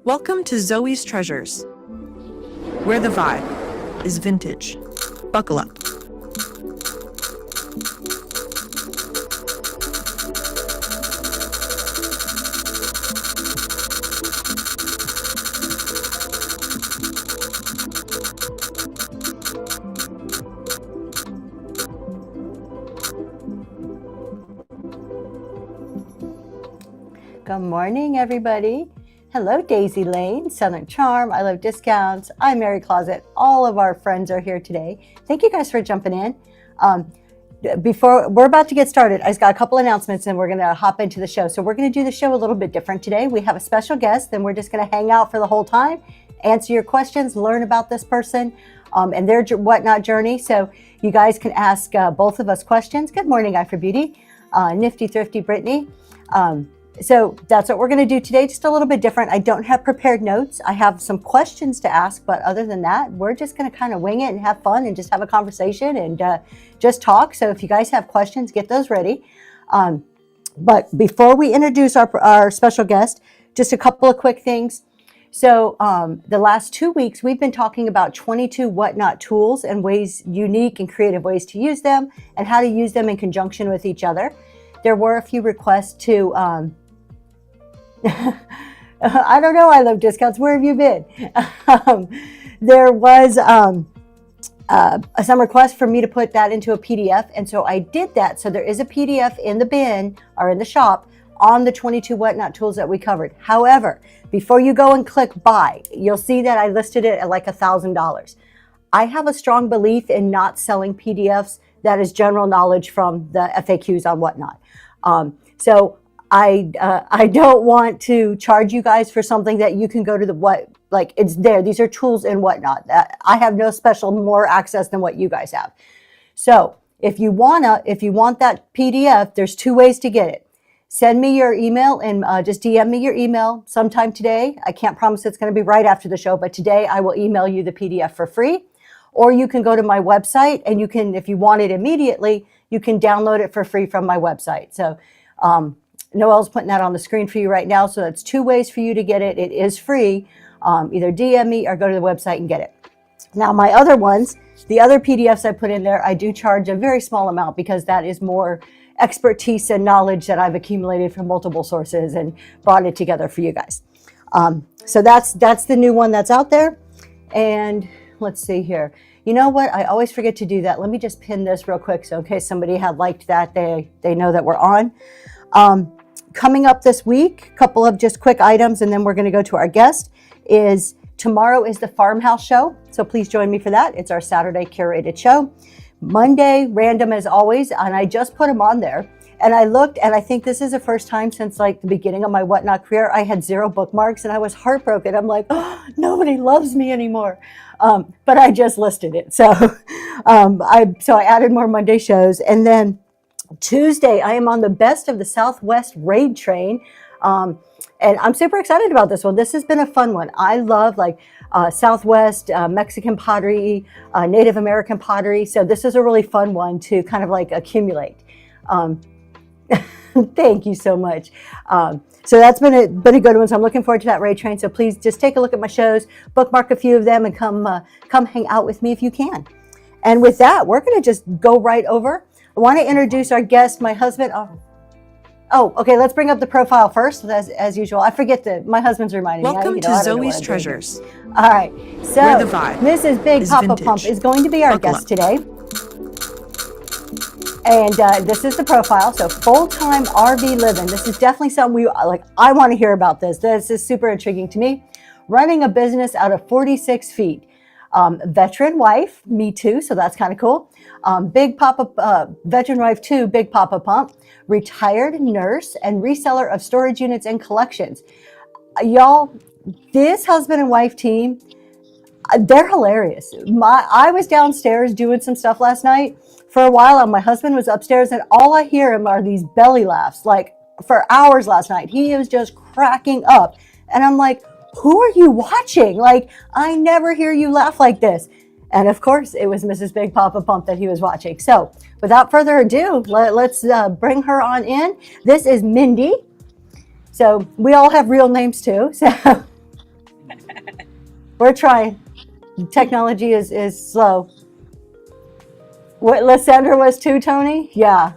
Welcome to Zoe's Treasures, where the vibe is vintage. Buckle up. Good morning, everybody. Hello, Daisy Lane, Southern Charm, I Love Discounts, I'm Mary Closet. All of our friends are here today. Thank you guys for jumping in. Before we're about to get started, I just got a couple announcements and we're going to hop into the show. So we're going to do the show a little bit different today. We have a special guest and we're just going to hang out for the whole time, answer your questions, learn about this person and their whatnot journey. So you guys can ask both of us questions. Good morning, Eye for Beauty, Nifty Thrifty Brittany. So that's what we're going to do today, just a little bit different. I don't have prepared notes. I have some questions to ask, but other than that, we're just going to kind of wing it and have fun and just have a conversation and just talk. So if you guys have questions, get those ready. But before we introduce our special guest, just a couple of quick things. So the last 2 weeks, we've been talking about 22 whatnot tools and ways, unique and creative ways to use them and how to use them in conjunction with each other. There were a few requests to I don't know, I Love Discounts. Where have you been? There was some request for me to put that into a PDF. And so I did that. So there is a PDF in the bin or in the shop on the 22 whatnot tools that we covered. However, before you go and click buy, you'll see that I listed it at like $1,000. I have a strong belief in not selling PDFs. That is general knowledge from the FAQs on whatnot. So I don't want to charge you guys for something that you can go to it's there. These are tools and whatnot. I have no special more access than what you guys have. So if you want that PDF, there's 2 ways to get it. Send me your email and just DM me your email sometime today. I can't promise it's going to be right after the show, but today I will email you the PDF for free. Or you can go to my website and you can, if you want it immediately, you can download it for free from my website. So Noelle's putting that on the screen for you right now. So that's 2 ways for you to get it. It is free. Either DM me or go to the website and get it. Now, my other ones, the other PDFs I put in there, I do charge a very small amount because that is more expertise and knowledge that I've accumulated from multiple sources and brought it together for you guys. So that's the new one that's out there. And let's see here. You know what? I always forget to do that. Let me just pin this real quick. So in case somebody had liked that, they know that we're on. Coming up this week, a couple of just quick items, and then we're going to go to our guest, is tomorrow is the Farmhouse Show. So please join me for that. It's our Saturday curated show. Monday, random as always, and I just put them on there. And I looked, and I think this is the first time since like the beginning of my whatnot career, I had 0 bookmarks, and I was heartbroken. I'm like, oh, nobody loves me anymore. But I just listed it. So, I added more Monday shows. And then Tuesday, I am on the Best of the Southwest raid train. And I'm super excited about this one. This has been a fun one. I love Southwest, Mexican pottery, Native American pottery. So this is a really fun one to kind of like accumulate. Thank you so much. So that's been a good one. So I'm looking forward to that raid train. So please just take a look at my shows, bookmark a few of them, and come hang out with me if you can. And with that, we're going to just go right over. I want to introduce our guest, my husband. Oh, okay. Let's bring up the profile first, as usual. I forget that my husband's reminding me. Welcome to Zoe's Treasures. All right. So where the vibe Mrs. Big Papa vintage. Pump is going to be our guest today. And this is the profile. So full-time RV living. This is definitely something I want to hear about this. This is super intriguing to me. Running a business out of 46 feet. Veteran wife, me too. So that's kind of cool. Big Papa, veteran wife too, Big Papa Pump. Retired nurse and reseller of storage units and collections. Y'all, this husband and wife team, they're hilarious. I was downstairs doing some stuff last night. For a while, and my husband was upstairs, and all I hear him are these belly laughs, like for hours last night. He was just cracking up. And I'm like, who are you watching? Like, I never hear you laugh like this. And of course, it was Mrs. Big Papa Pump that he was watching. So without further ado, let's bring her on in. This is Mindy. So we all have real names too. So We're trying. Technology is slow. What Lysandra was too, Tony? Yeah.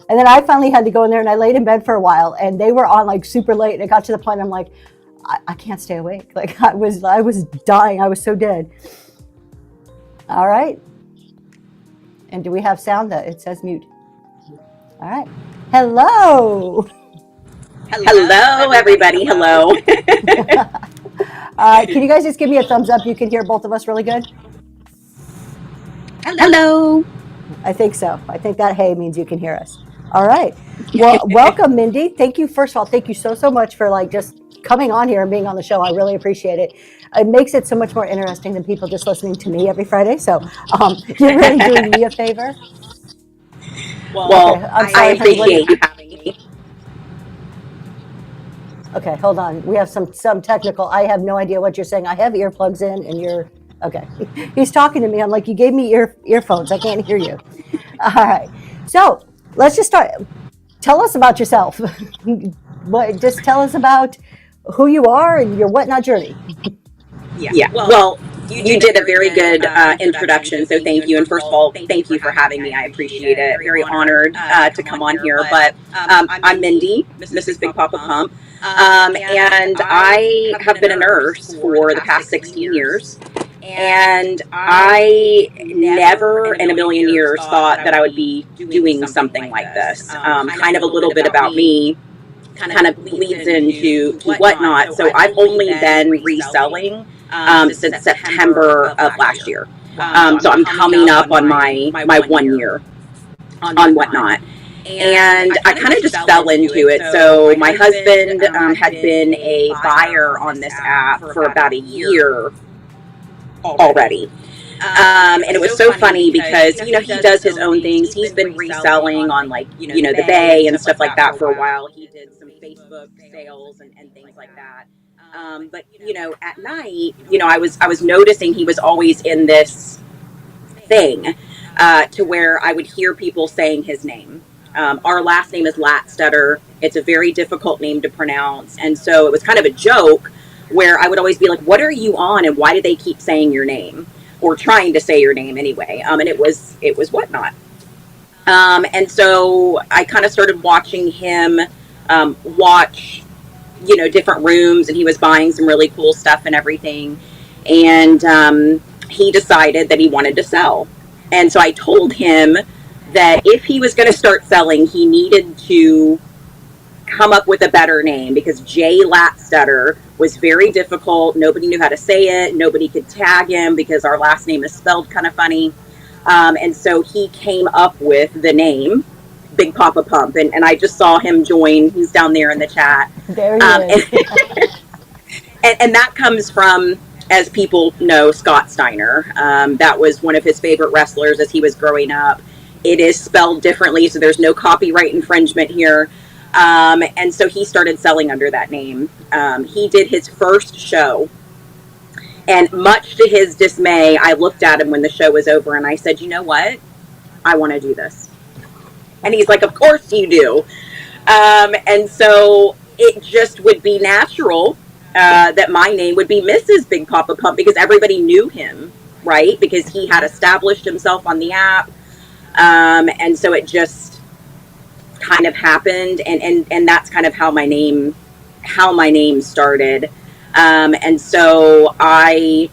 And then I finally had to go in there and I laid in bed for a while and they were on like super late and it got to the point I'm like, I can't stay awake. Like I was dying. I was so dead. All right. And do we have sound that it says mute? All right. Hello. Hello, everybody. Hello. Can you guys just give me a thumbs up? You can hear both of us really good? Hello. I think so. I think that hey means you can hear us. All right. Well, welcome, Mindy. Thank you. First of all, thank you so much for like just coming on here and being on the show. I really appreciate it. It makes it so much more interesting than people just listening to me every Friday. So you're really doing me a favor. Well, okay, I'm sorry, I appreciate you having me. Okay, hold on. We have some technical. I have no idea what you're saying. I have earplugs in, and you're okay. He's talking to me. I'm like, you gave me earphones. I can't hear you. All right. So let's just start. Tell us about yourself. Just tell us about who you are and your whatnot journey. Yeah. Well, you did a very good introduction, so thank you. And first of all, thank you for having me. I appreciate it. Very honored to come on here. But I'm Mindy, Mrs. Big Papa Pump. And I have been a nurse for the past 16 years. And I never in a million years thought that I would be doing something like this. Kind of a little bit about me kind of bleeds into whatnot. So I've only been reselling since September of last year. So I'm coming up on my 1 year on whatnot. And I kind of just fell into it. So my husband had been a buyer on this app for about a year already. And it was so funny because, he does his own things. He's been reselling on like, the Bay and stuff like that for a while. He did some Facebook sales and things like that. But, at night, I was noticing he was always in this thing to where I would hear people saying his name. Our last name is Latstutter. It's a very difficult name to pronounce. And so it was kind of a joke where I would always be like, what are you on? And why do they keep saying your name? Or trying to say your name anyway. And it was whatnot. And so I kind of started watching him watch, different rooms, and he was buying some really cool stuff and everything. And he decided that he wanted to sell. And so I told him that if he was going to start selling, he needed to come up with a better name because Jay Latstutter was very difficult. Nobody knew how to say it. Nobody could tag him because our last name is spelled kind of funny. And so he came up with the name Big Papa Pump. And I just saw him join. He's down there in the chat. There he is. And that comes from, as people know, Scott Steiner. That was one of his favorite wrestlers as he was growing up. It is spelled differently, so there's no copyright infringement here. And so he started selling under that name. He did his first show, and much to his dismay, I looked at him when the show was over and I said, you know what? I want to do this. And he's like, of course you do. And so it just would be natural that my name would be Mrs. Big Papa Pump because everybody knew him, right? Because he had established himself on the app. And so it just kind of happened, and that's kind of how my name started. And so I,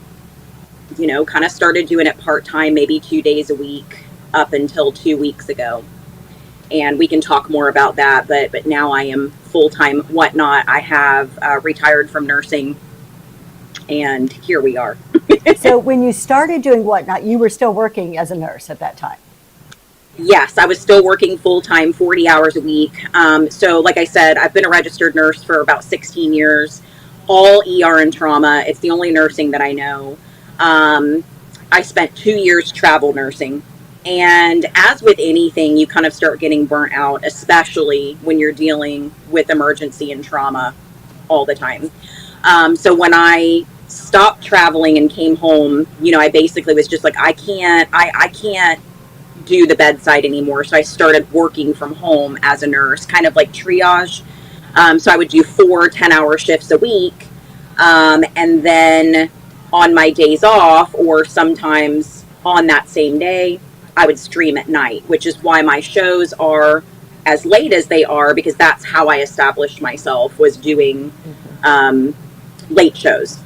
kind of started doing it part-time, maybe 2 days a week up until 2 weeks ago. And we can talk more about that, but now I am full-time whatnot. I have retired from nursing, and here we are. So when you started doing whatnot, you were still working as a nurse at that time? Yes, I was still working full-time, 40 hours a week. So like I said, I've been a registered nurse for about 16 years, all ER and trauma. It's the only nursing that I know. I spent 2 years travel nursing. And as with anything, you kind of start getting burnt out, especially when you're dealing with emergency and trauma all the time. So when I stopped traveling and came home, I basically was just like, I can't do the bedside anymore. So I started working from home as a nurse, kind of like triage. So I would do 4 10-hour shifts a week. And then on my days off, or sometimes on that same day, I would stream at night, which is why my shows are as late as they are, because that's how I established myself, was doing late shows.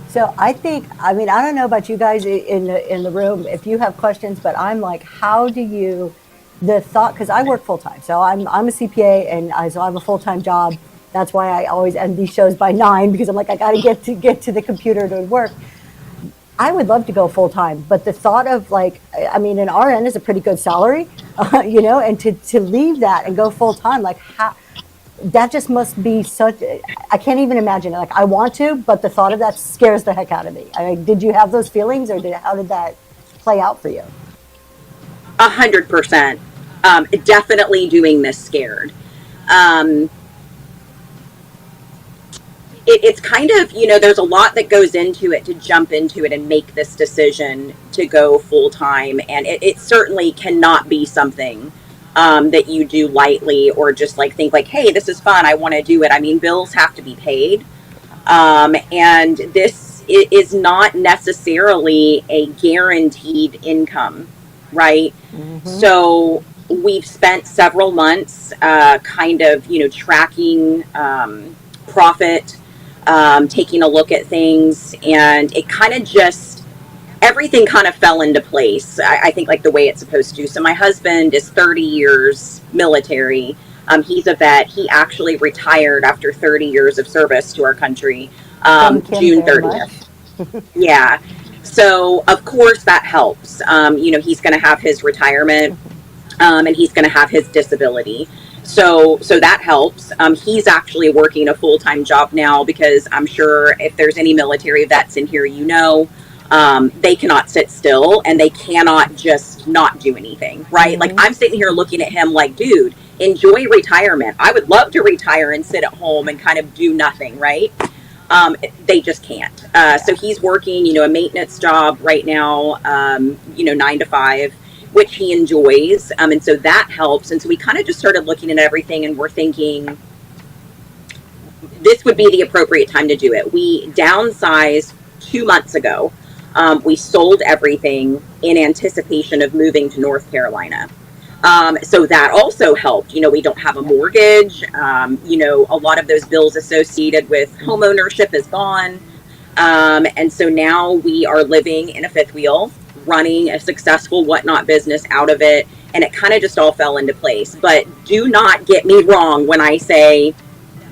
So I think, I mean, I don't know about you guys in the room, if you have questions, but I'm like, how do you, the thought, because I work full time, so I'm a CPA, and so I have a full time job. That's why I always end these shows by 9, because I'm like, I got to get to the computer to work. I would love to go full time, but the thought of, like, I mean, an RN is a pretty good salary, you know, and to leave that and go full time, like, how, that just must be such, I can't even imagine it. Like, I want to, but the thought of that scares the heck out of me. I mean, did you have those feelings, or how did that play out for you? 100%. Definitely doing this scared. It's kind of, you know, there's a lot that goes into it to jump into it and make this decision to go full time. And it certainly cannot be something that you do lightly, or just like think like, hey, this is fun, I want to do it. I mean, bills have to be paid. And this is not necessarily a guaranteed income, right? Mm-hmm. So we've spent several months kind of, you know, tracking profit, taking a look at things, and it kind of just, everything kind of fell into place, I think, like the way it's supposed to. So my husband is 30 years military. He's a vet. He actually retired after 30 years of service to our country, June 30th. Yeah. So, of course, that helps. You know, he's going to have his retirement, and he's going to have his disability. So that helps. He's actually working a full-time job now, because I'm sure if there's any military vets in here, you know, they cannot sit still, and they cannot just not do anything, right? Mm-hmm. Like, I'm sitting here looking at him like, dude, enjoy retirement. I would love to retire and sit at home and kind of do nothing, right? They just can't. So he's working, you know, a maintenance job right now, you know, 9 to 5, which he enjoys. And so that helps. And so we kind of just started looking at everything, and we're thinking this would be the appropriate time to do it. We downsized 2 months ago. We sold everything in anticipation of moving to North Carolina. So that also helped. You know, we don't have a mortgage. You know, a lot of those bills associated with home ownership is gone. And so now we are living in a fifth wheel, running a successful whatnot business out of it. And it kind of just all fell into place. But do not get me wrong when I say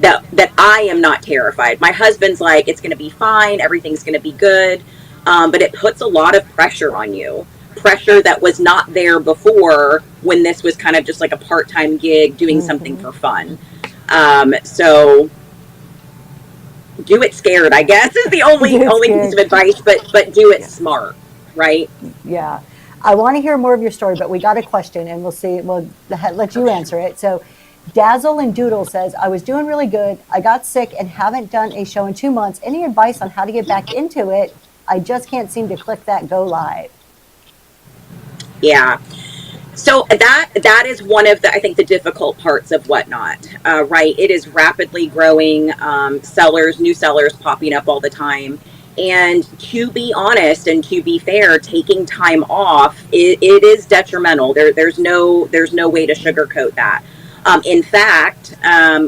that I am not terrified. My husband's like, it's going to be fine. Everything's going to be good. But it puts a lot of pressure on you. Pressure that was not there before, when this was kind of just like a part-time gig doing something for fun. So do it scared, I guess, is the only piece of advice, but do it smart, right? Yeah. I want to hear more of your story, but we got a question, and we'll let you answer it. So Dazzle and Doodle says, I was doing really good. I got sick and haven't done a show in 2 months. Any advice on how to get back into it? I just can't seem to click that go live. Yeah. So that is one of the, I think, the difficult parts of Whatnot, right? It is rapidly growing, new sellers popping up all the time. And to be honest and to be fair, taking time off, it is detrimental. There's no way to sugarcoat that. In fact,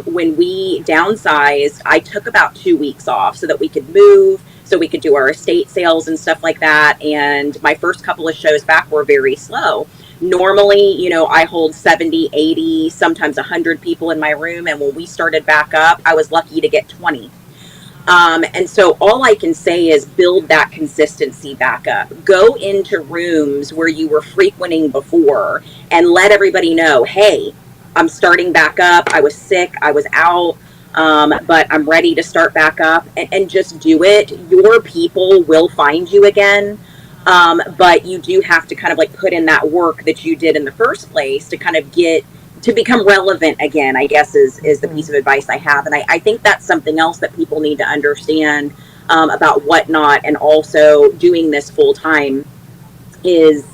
when we downsized, I took about 2 weeks off so that we could move, so we could do our estate sales and stuff like that. And my first couple of shows back were very slow. Normally, you know, I hold 70, 80, sometimes 100 people in my room. And when we started back up, I was lucky to get 20. And so all I can say is build that consistency back up. Go into rooms where you were frequenting before and let everybody know, hey, I'm starting back up. I was sick. I was out. But I'm ready to start back up, and just do it. Your people will find you again. But you do have to kind of like put in that work that you did in the first place to kind of become relevant again, I guess is the piece of advice I have. And I think that's something else that people need to understand, about Whatnot, and also doing this full time, is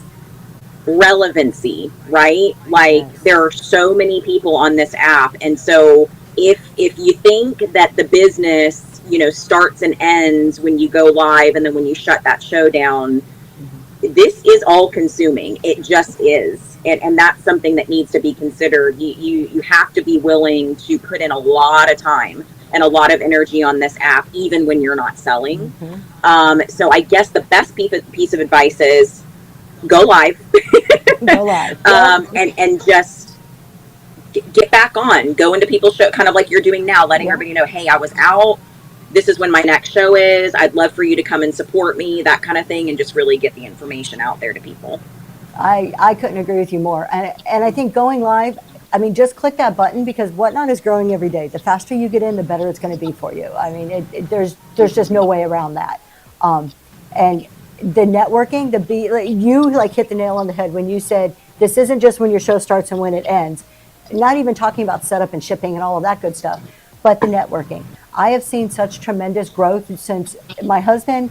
relevancy, right? Like, there are so many people on this app. And so if you think that the business starts and ends when you go live and then when you shut that show down. This is all consuming. It just is. And that's something that needs to be considered. You have to be willing to put in a lot of time and a lot of energy on this app, even when you're not selling. So I guess the best piece of advice is go live. Go live. And just get back on. Go into people's show, kind of like you're doing now, letting everybody know, hey, I was out. This is when my next show is. I'd love for you to come and support me, that kind of thing, and just really get the information out there to people. I couldn't agree with you more. And I think going live, I mean, just click that button, because Whatnot is growing every day. The faster you get in, the better it's going to be for you. I mean, there's just no way around that. And the networking, you hit the nail on the head when you said this isn't just when your show starts and when it ends. Not even talking about setup and shipping and all of that good stuff, but the networking. I have seen such tremendous growth since my husband,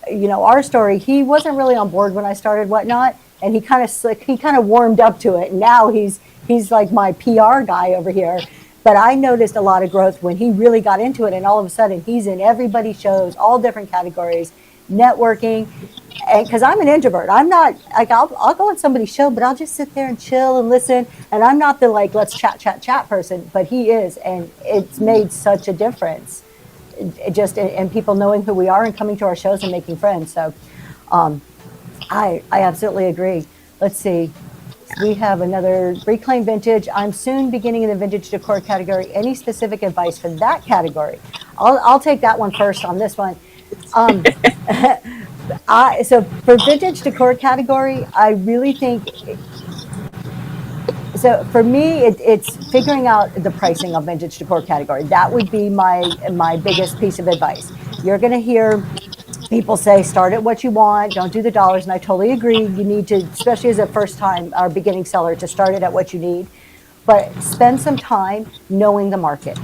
our story, he wasn't really on board when I started Whatnot, and he kind of warmed up to it. And now he's like my PR guy over here. But I noticed a lot of growth when he really got into it, and all of a sudden he's in everybody's shows, all different categories, networking. And because I'm an introvert, I'm not like I'll go on somebody's show, but I'll just sit there and chill and listen. And I'm not the let's chat person, but he is, and it's made such a difference. And people knowing who we are and coming to our shows and making friends. So, I absolutely agree. Let's see. We have another Reclaim Vintage. I'm soon beginning in the vintage decor category. Any specific advice for that category? I'll take that one first on this one. So for vintage decor category, I really think, so for me, it's figuring out the pricing of vintage decor category. That would be my biggest piece of advice. You're going to hear people say, start at what you want, don't do the dollars. And I totally agree. You need to, especially as a first time or beginning seller, to start it at what you need. But spend some time knowing the market.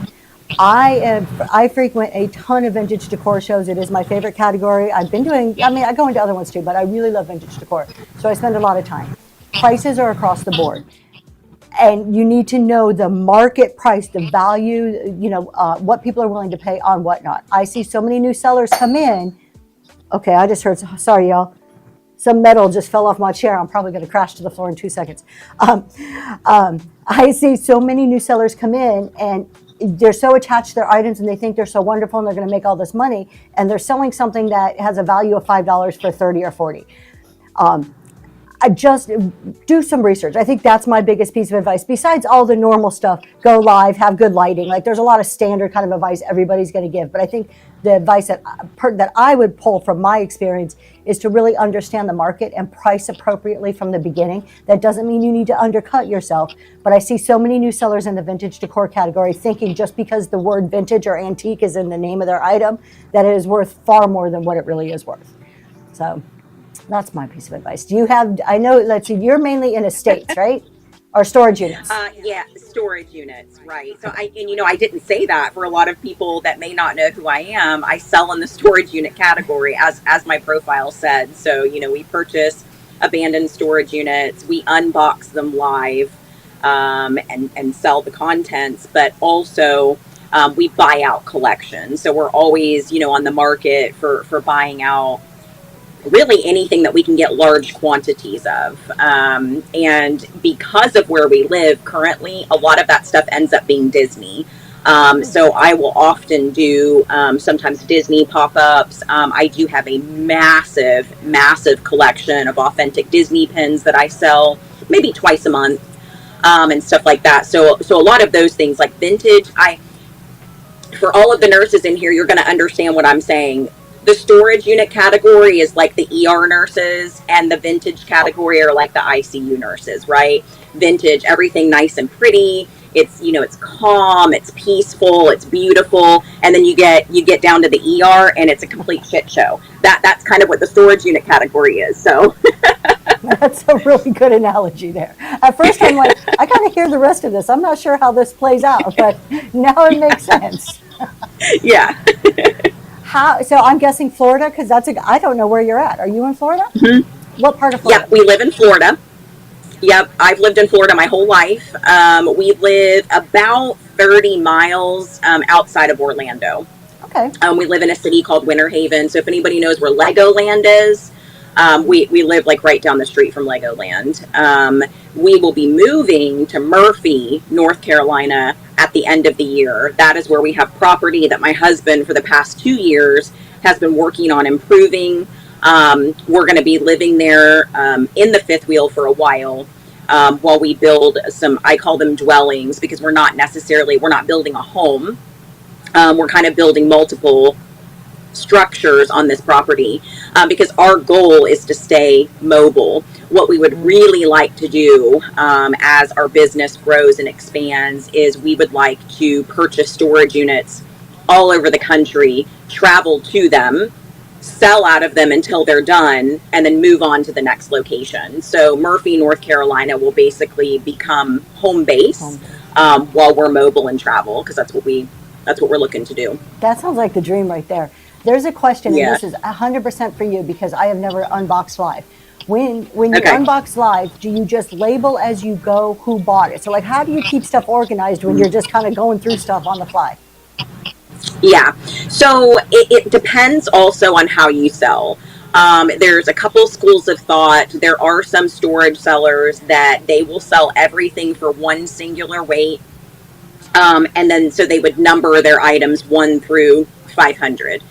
I frequent a ton of vintage decor shows. It is my favorite category. I go into other ones too, but I really love vintage decor. So I spend a lot of time. Prices are across the board. And you need to know the market price, the value, what people are willing to pay on Whatnot. I see so many new sellers come in. Okay, I just heard, sorry, y'all. Some metal just fell off my chair. I'm probably going to crash to the floor in 2 seconds. I see so many new sellers come in, and they're so attached to their items, and they think they're so wonderful, and they're going to make all this money, and they're selling something that has a value of $5 for 30 or 40. I just do some research. I think that's my biggest piece of advice. Besides all the normal stuff, go live, have good lighting. There's a lot of standard kind of advice everybody's going to give. But I think the advice that I would pull from my experience is to really understand the market and price appropriately from the beginning. That doesn't mean you need to undercut yourself. But I see so many new sellers in the vintage decor category thinking just because the word vintage or antique is in the name of their item, that it is worth far more than what it really is worth. So that's my piece of advice. Do you have, let's see, you're mainly in estates, right? Or storage units? Yeah, storage units, right. So I didn't say that for a lot of people that may not know who I am. I sell in the storage unit category, as my profile said. So, we purchase abandoned storage units, we unbox them live, and sell the contents, but also we buy out collections. So we're always, on the market for buying out really anything that we can get large quantities of. And because of where we live currently, a lot of that stuff ends up being Disney. So I will often do sometimes Disney pop-ups. I do have a massive collection of authentic Disney pins that I sell maybe twice a month, and stuff like that. So a lot of those things like vintage, for all of the nurses in here, you're going to understand what I'm saying. The storage unit category is like the ER nurses, and the vintage category are like the ICU nurses, right? Vintage, everything nice and pretty. It's, it's calm, it's peaceful, it's beautiful. And then you get down to the ER and it's a complete shit show. That's kind of what the storage unit category is. So that's a really good analogy there. At first I'm like, I gotta hear the rest of this. I'm not sure how this plays out, but now it makes sense. Yeah. So I'm guessing Florida, because I don't know where you're at. Are you in Florida? Mm-hmm. What part of Florida? Yep, we live in Florida. Yep, I've lived in Florida my whole life. We live about 30 miles outside of Orlando. Okay. We live in a city called Winter Haven. So if anybody knows where Legoland is, we live like right down the street from Legoland. We will be moving to Murphy, North Carolina at the end of the year. That is where we have property that my husband for the past 2 years has been working on improving. We're going to be living there in the fifth wheel for a while we build some, I call them dwellings, because we're not building a home. We're kind of building multiple structures on this property because our goal is to stay mobile. What we would really like to do as our business grows and expands is we would like to purchase storage units all over the country, travel to them, sell out of them until they're done, and then move on to the next location. So Murphy, North Carolina will basically become home base while we're mobile and travel, because that's what we're looking to do. That sounds like the dream right there. There's a question, Yeah. and this is 100% for you because I have never unboxed live. When you Okay. unbox live, do you just label as you go who bought it? So like, how do you keep stuff organized when you're just kind of going through stuff on the fly? Yeah. So it depends also on how you sell. There's a couple schools of thought. There are some storage sellers that they will sell everything for one singular weight. And then so they would number their items 1 through 500.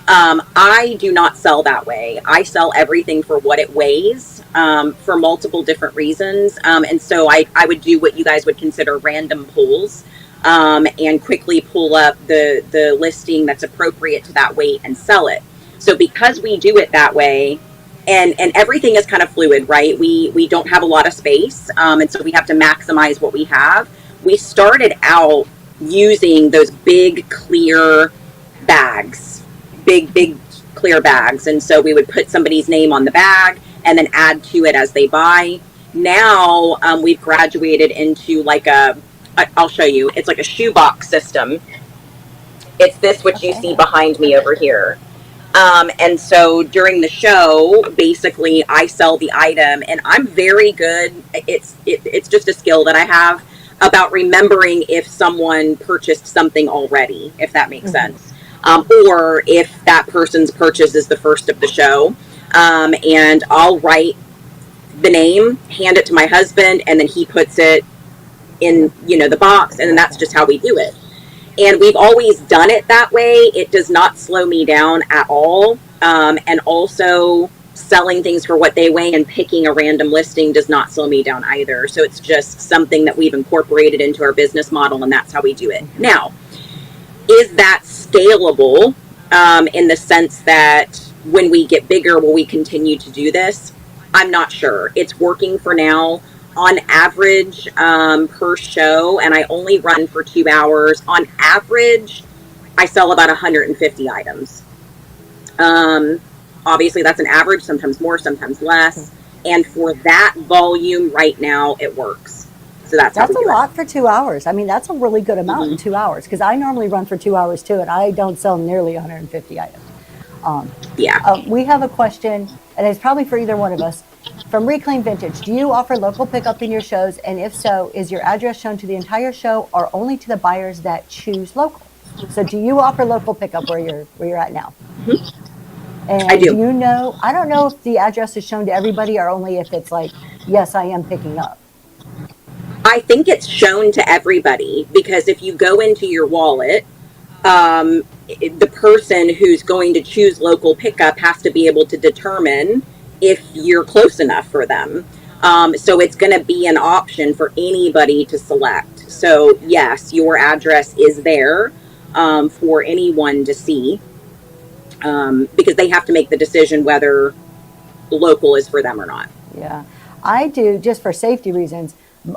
I do not sell that way. I sell everything for what it weighs for multiple different reasons. And so I would do what you guys would consider random pulls. And quickly pull up the listing that's appropriate to that weight and sell it. So because we do it that way, and everything is kind of fluid, right? We don't have a lot of space, and so we have to maximize what we have. We started out using those big clear bags, big clear bags, and so we would put somebody's name on the bag and then add to it as they buy. Now we've graduated into like I'll show you. It's like a shoebox system. It's this, what you see behind me over here. And so during the show, basically, I sell the item, and I'm very good. It's just a skill that I have about remembering if someone purchased something already, if that makes sense, or if that person's purchase is the first of the show. And I'll write the name, hand it to my husband, and then he puts it in the box, and then that's just how we do it. And we've always done it that way. It does not slow me down at all. And also selling things for what they weigh and picking a random listing does not slow me down either. So it's just something that we've incorporated into our business model, and that's how we do it. Now, is that scalable in the sense that when we get bigger, will we continue to do this? I'm not sure. It's working for now. On average, per show, and I only run for 2 hours, on average, I sell about 150 items. Obviously, that's an average, sometimes more, sometimes less. And for that volume right now, it works. So that's a lot for 2 hours. I mean, that's a really good amount in 2 hours, because I normally run for 2 hours too, and I don't sell nearly 150 items. We have a question, and it's probably for either one of us. From Reclaim Vintage, do you offer local pickup in your shows? And if so, is your address shown to the entire show or only to the buyers that choose local? So do you offer local pickup where you're at now? And I do. I don't know if the address is shown to everybody or only if it's like, yes, I am picking up. I think it's shown to everybody, because if you go into your wallet, the person who's going to choose local pickup has to be able to determine if you're close enough for them. So it's going to be an option for anybody to select. So yes, your address is there for anyone to see, because they have to make the decision whether local is for them or not. Yeah, I do, just for safety reasons.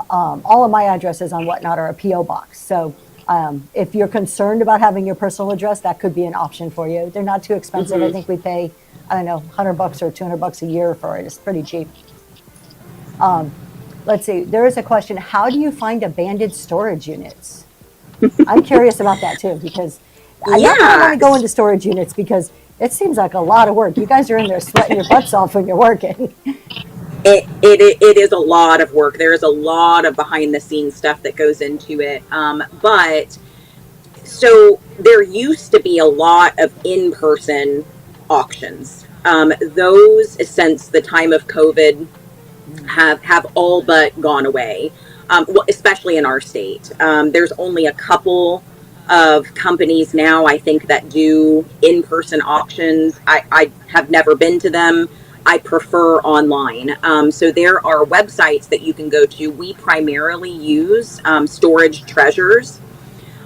All of my addresses on Whatnot are a P.O. box. So if you're concerned about having your personal address, that could be an option for you. They're not too expensive. I think we pay, I don't know, $100 or $200 a year for it. It's pretty cheap. Let's see. There is a question. How do you find abandoned storage units? I'm curious about that too, because I don't want to go into storage units because it seems like a lot of work. You guys are in there sweating your butts off when you're working. It is a lot of work. There is a lot of behind the scenes stuff that goes into it. But So there used to be a lot of in-person auctions. Those, since the time of COVID, have all but gone away, well, especially in our state. There's only a couple of companies now, I think, that do in-person auctions. I have never been to them. I prefer online. So there are websites that you can go to. We primarily use Storage Treasures.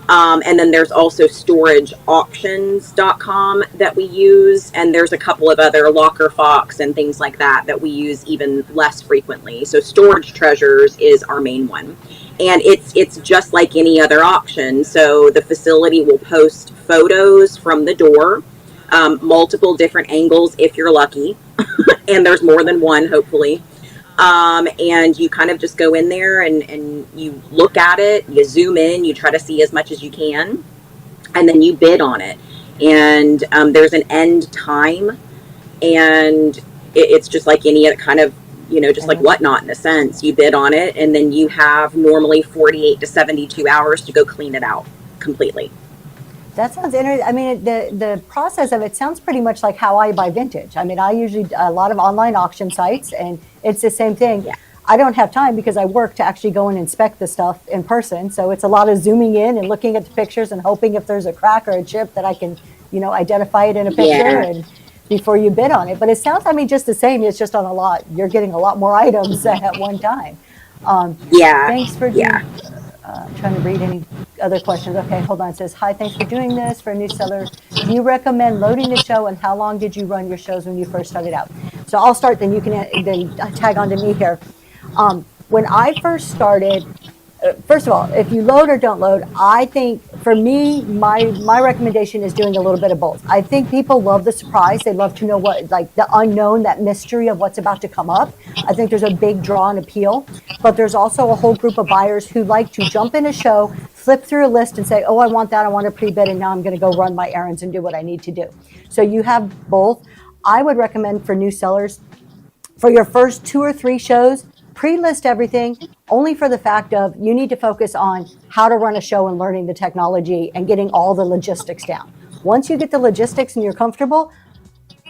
And then there's also storageauctions.com that we use. And there's a couple of other Locker Fox and things like that that we use even less frequently. So Storage Treasures is our main one. And it's just like any other auction. So the facility will post photos from the door, multiple different angles if you're lucky. And there's more than one, hopefully. And you kind of just go in there and you look at it, you zoom in, you try to see as much as you can, and then you bid on it. And there's an end time, and it's just like any other kind of, just like Whatnot in a sense. You bid on it, and then you have normally 48 to 72 hours to go clean it out completely. That sounds interesting. I mean, the process of it sounds pretty much like how I buy vintage. I mean, I usually a lot of online auction sites, and it's the same thing. Yeah. I don't have time because I work to actually go and inspect the stuff in person. So it's a lot of zooming in and looking at the pictures and hoping if there's a crack or a chip that I can, identify it in a picture and before you bid on it. But it sounds, I mean, just the same. It's just on a lot. You're getting a lot more items at one time. Yeah. Thanks for trying to read any other questions. Okay, hold on. It says, hi, thanks for doing this. For a new seller, do you recommend loading the show, and how long did you run your shows when you first started out? So I'll start, then you can then tag on to me here. When I first started, first of all, if you load or don't load, I think for me, my recommendation is doing a little bit of both. I think people love the surprise. They love to know what, like the unknown, that mystery of what's about to come up. I think there's a big draw and appeal, but there's also a whole group of buyers who like to jump in a show, flip through a list and say, oh, I want that, I want a pre-bid, and now I'm going to go run my errands and do what I need to do. So you have both. I would recommend for new sellers, for your first 2 or 3 shows, pre-list everything, only for the fact of you need to focus on how to run a show and learning the technology and getting all the logistics down. Once you get the logistics and you're comfortable,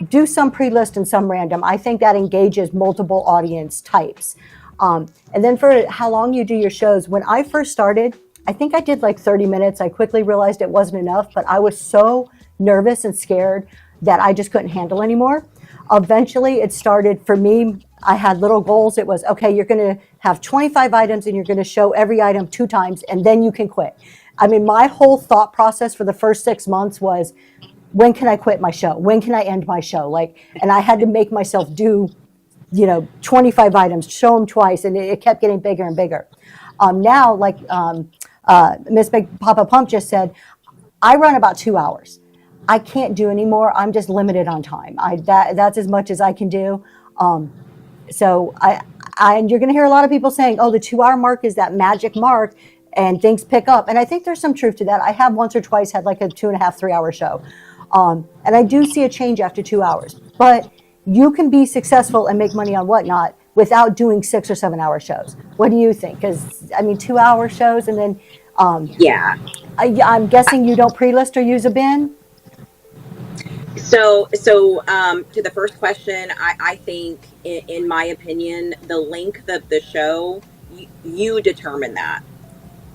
do some pre-list and some random. I think that engages multiple audience types. And then for how long you do your shows, when I first started, I think I did like 30 minutes. I quickly realized it wasn't enough, but I was so nervous and scared that I just couldn't handle anymore. Eventually, it started for me. I had little goals. It was, okay, you're going to have 25 items and you're going to show every item 2 times and then you can quit. I mean, my whole thought process for the first 6 months was, when can I quit my show? When can I end my show? And I had to make myself do, 25 items, show them twice, and it kept getting bigger and bigger. Now, like Miss Big Papa Pump just said, I run about 2 hours. I can't do anymore. I'm just limited on time. That's as much as I can do. So and you're going to hear a lot of people saying, oh, the 2-hour mark is that magic mark and things pick up. And I think there's some truth to that. I have once or twice had like a 2.5, 3-hour show. And I do see a change after 2 hours, but you can be successful and make money on Whatnot without doing 6 or 7-hour shows. What do you think? Because I mean, 2-hour shows, and then, I'm guessing you don't pre-list or use a bin. So to the first question, I think, in my opinion, the length of the show, you determine that.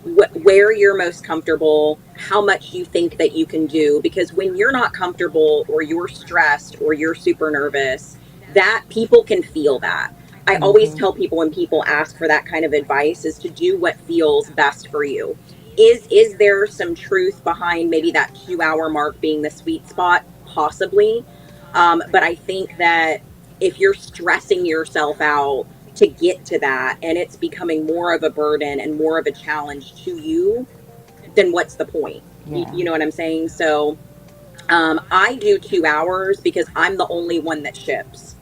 Where you're most comfortable, how much you think that you can do, because when you're not comfortable or you're stressed or you're super nervous, that people can feel that. I always tell people when people ask for that kind of advice is to do what feels best for you. Is there some truth behind maybe that 2-hour mark being the sweet spot? Possibly. But I think that if you're stressing yourself out to get to that and it's becoming more of a burden and more of a challenge to you, then what's the point? Yeah. You know what I'm saying? So I do 2 hours because I'm the only one that ships.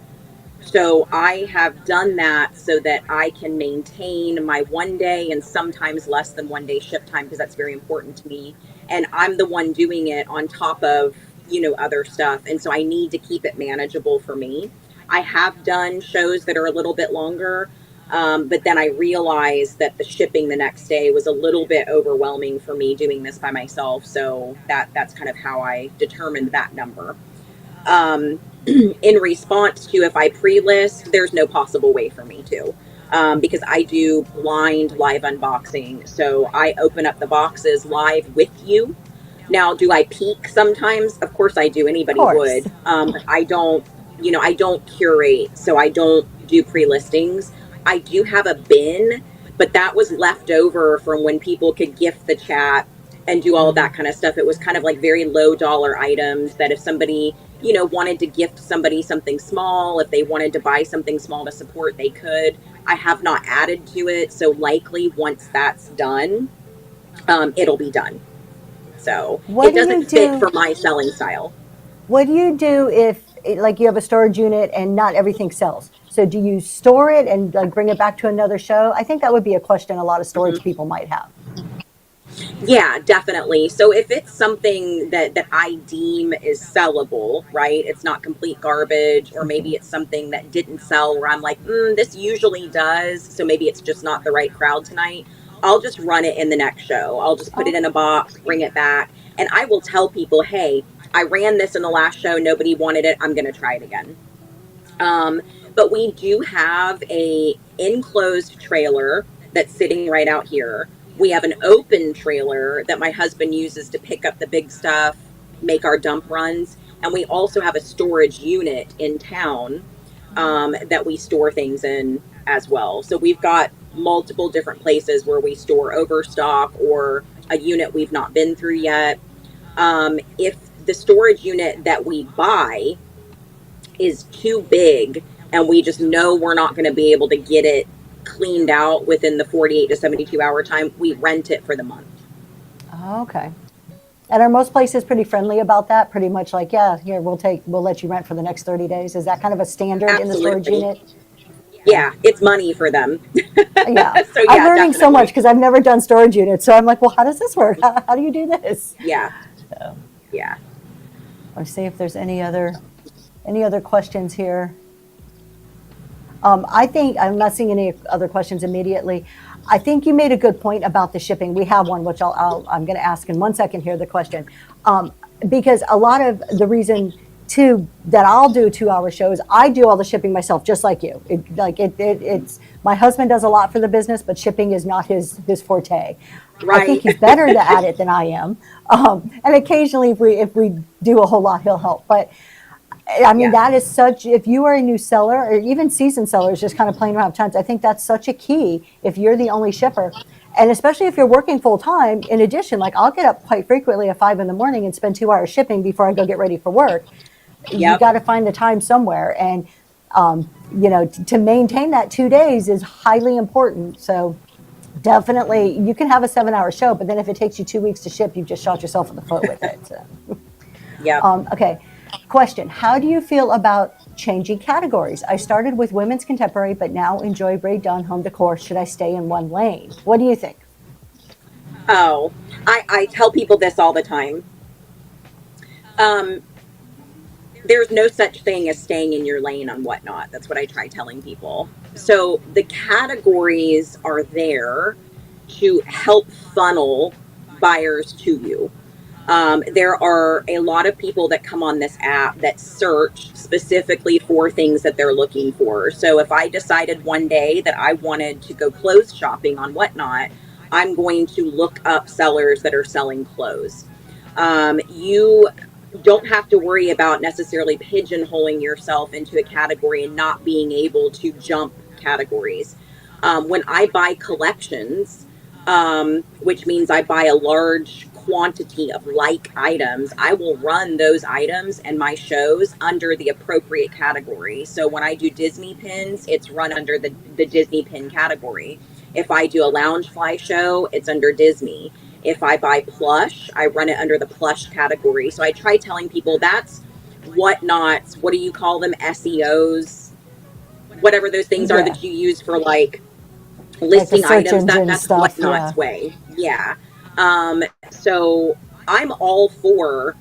So I have done that so that I can maintain my 1 day and sometimes less than 1 day ship time, because that's very important to me. And I'm the one doing it on top of, other stuff. And so I need to keep it manageable for me. I have done shows that are a little bit longer. But then I realized that the shipping the next day was a little bit overwhelming for me doing this by myself. So that's kind of how I determined that number. In response to if I pre-list, there's no possible way for me to. Because I do blind live unboxing. So I open up the boxes live with you. Now, do I peek sometimes? Of course I do. Anybody would. But I don't, I don't curate. So I don't do pre-listings. I do have a bin, but that was left over from when people could gift the chat and do all of that kind of stuff. It was kind of like very low dollar items that if somebody, wanted to gift somebody something small, if they wanted to buy something small to support, they could. I have not added to it. So likely once that's done, it'll be done. So it doesn't fit for my selling style. What do you do if, like, you have a storage unit and not everything sells? So do you store it and like bring it back to another show? I think that would be a question a lot of storage people might have. Yeah, definitely. So if it's something that I deem is sellable, right? It's not complete garbage, or maybe it's something that didn't sell where I'm like, this usually does. So maybe it's just not the right crowd tonight. I'll just run it in the next show. I'll just put it in a box, bring it back. And I will tell people, hey, I ran this in the last show. Nobody wanted it. I'm going to try it again. But we do have a enclosed trailer that's sitting right out here. We have an open trailer that my husband uses to pick up the big stuff, make our dump runs. And we also have a storage unit in town that we store things in as well. So we've got multiple different places where we store overstock or a unit we've not been through yet. If the storage unit that we buy is too big and we just know we're not going to be able to get it cleaned out within the 48 to 72 hour time, we rent it for the month. Okay. And are most places pretty friendly about that? Pretty much like, yeah, here, we'll let you rent for the next 30 days. Is that kind of a standard in the storage unit? Yeah, it's money for them. Yeah. So, yeah, I'm learning definitely. so much because I've never done storage units. So I'm like, well, how does this work? How do you do this? Yeah. So, Yeah. let's see if there's any other questions here. I think I'm not seeing any other questions immediately. I think you made a good point about the shipping. We have one, which I'm going to ask in 1 second here, the question. Because a lot of the reason too that I'll do 2-hour shows, I do all the shipping myself, just like you. It's my husband does a lot for the business, but shipping is not his forte. Right. I think he's better at it than I am. And occasionally, if we do a whole lot, he'll help. But I mean, that is such, if you are a new seller or even seasoned sellers just kind of playing around with tons, I think that's such a key if you're the only shipper. And especially if you're working full time, in addition, like I'll get up quite frequently at 5 a.m. and spend 2 hours shipping before I go get ready for work. You got to find the time somewhere. And, to maintain that 2 days is highly important. So definitely you can have a 7-hour show, but then if it takes you 2 weeks to ship, you've just shot yourself in the foot with it. So. Yeah. Okay. Question. How do you feel about changing categories? I started with women's contemporary, but now enjoy braid down home decor. Should I stay in one lane? What do you think? Oh, I tell people this all the time. There's no such thing as staying in your lane on Whatnot. That's what I try telling people. So the categories are there to help funnel buyers to you. There are a lot of people that come on this app that search specifically for things that they're looking for. So if I decided one day that I wanted to go clothes shopping on Whatnot, I'm going to look up sellers that are selling clothes. You don't have to worry about necessarily pigeonholing yourself into a category and not being able to jump categories. When I buy collections, which means I buy a large quantity of like items, I will run those items and my shows under the appropriate category. So when I do Disney pins, it's run under the Disney pin category. If I do a Loungefly show, it's under Disney. If I buy plush, I run it under the plush category. So I try telling people that's Whatnot's, what do you call them, SEOs, whatever those things are that you use for like listing like items, that's stuff, Whatnot's way. Yeah. So I'm all for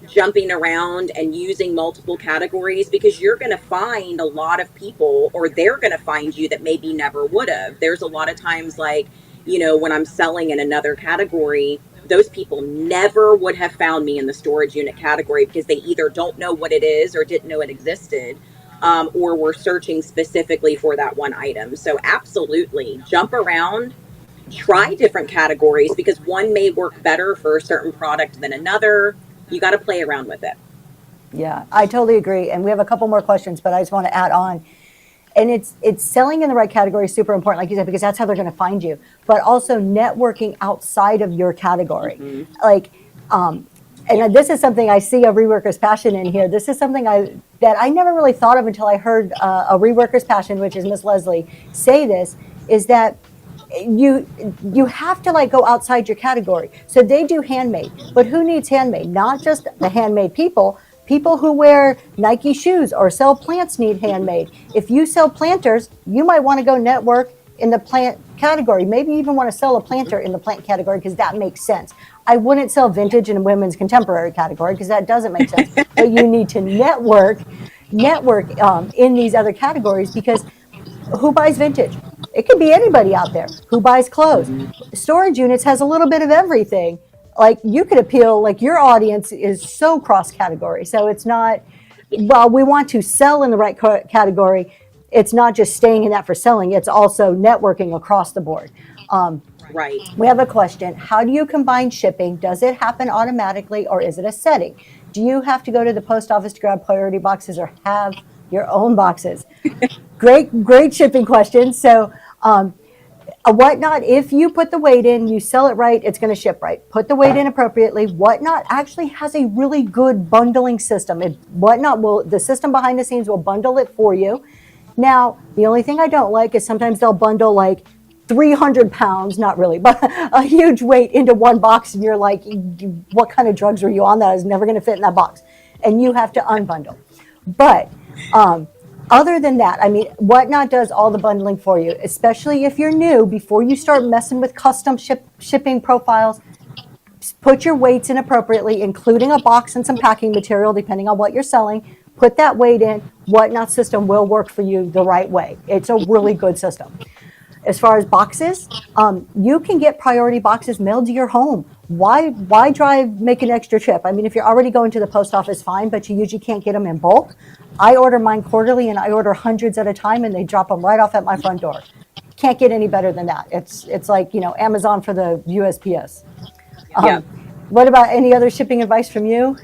jumping around and using multiple categories, because you're going to find a lot of people, or they're going to find you that maybe never would have. There's a lot of times, like, when I'm selling in another category, those people never would have found me in the storage unit category because they either don't know what it is or didn't know it existed, or were searching specifically for that one item. So absolutely jump around, try different categories, because one may work better for a certain product than another. You got to play around with it. Yeah, I totally agree. And we have a couple more questions, but I just want to add on. And it's selling in the right category is super important, like you said, because that's how they're going to find you. But also networking outside of your category. Like, and this is something I see a Reworker's Passion in here. This is something that I never really thought of until I heard a Reworker's Passion, which is Miss Leslie, say this, is that you have to like go outside your category. So they do handmade, but who needs handmade? Not just the handmade people. People who wear Nike shoes or sell plants need handmade. If you sell planters, you might want to go network in the plant category. Maybe even want to sell a planter in the plant category because that makes sense. I wouldn't sell vintage in women's contemporary category because that doesn't make sense. But you need to network in these other categories, because who buys vintage? It could be anybody out there who buys clothes. Storage units has a little bit of everything. Like you could appeal, like your audience is so cross category. So it's not, well, we want to sell in the right category. It's not just staying in that for selling. It's also networking across the board. Right. We have a question. How do you combine shipping? Does it happen automatically or is it a setting? Do you have to go to the post office to grab priority boxes or have your own boxes? Great shipping question. So, Whatnot, if you put the weight in, you sell it right, it's going to ship right. Put the weight in appropriately. Whatnot actually has a really good bundling system. The system behind the scenes will bundle it for you. Now, the only thing I don't like is sometimes they'll bundle like 300 pounds, not really, but a huge weight into one box, and you're like, what kind of drugs were you on that is never going to fit in that box? And you have to unbundle. But other than that, I mean, Whatnot does all the bundling for you, especially if you're new. Before you start messing with custom shipping profiles, put your weights in appropriately, including a box and some packing material, depending on what you're selling. Put that weight in. Whatnot system will work for you the right way. It's a really good system. As far as boxes, you can get priority boxes mailed to your home. Why make an extra trip? I mean, if you're already going to the post office, fine, but you usually can't get them in bulk. I order mine quarterly, and I order hundreds at a time, and they drop them right off at my front door. Can't get any better than that. It's like, Amazon for the USPS. Yeah. What about any other shipping advice from you?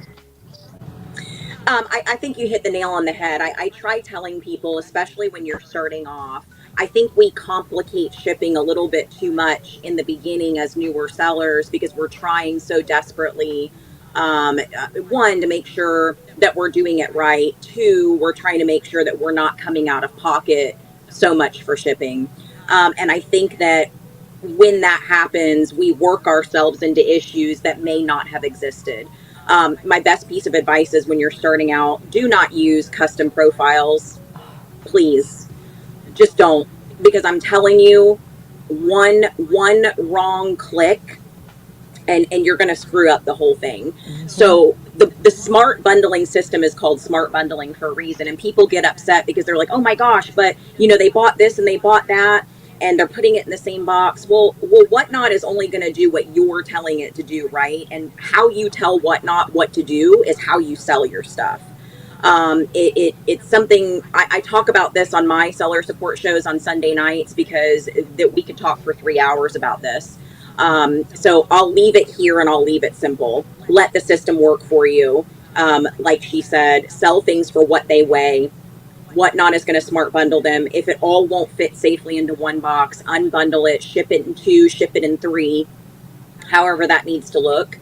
I think you hit the nail on the head. I try telling people, especially when you're starting off, I think we complicate shipping a little bit too much in the beginning as newer sellers, because we're trying so desperately, one, to make sure that we're doing it right. Two, we're trying to make sure that we're not coming out of pocket so much for shipping. And I think that when that happens, we work ourselves into issues that may not have existed. My best piece of advice is, when you're starting out, do not use custom profiles. Please. Just don't, because I'm telling you, one wrong click and you're going to screw up the whole thing. Mm-hmm. So the smart bundling system is called smart bundling for a reason. And people get upset because they're like, oh my gosh, but they bought this and they bought that and they're putting it in the same box. Well, Whatnot is only going to do what you're telling it to do, right? And how you tell Whatnot what to do is how you sell your stuff. It's something I talk about this on my seller support shows on Sunday nights, because that we could talk for 3 hours about this. So I'll leave it here and I'll leave it simple. Let the system work for you. Like she said, sell things for what they weigh. Whatnot is going to smart bundle them. If it all won't fit safely into one box, unbundle it, ship it in 2, ship it in 3, however that needs to look.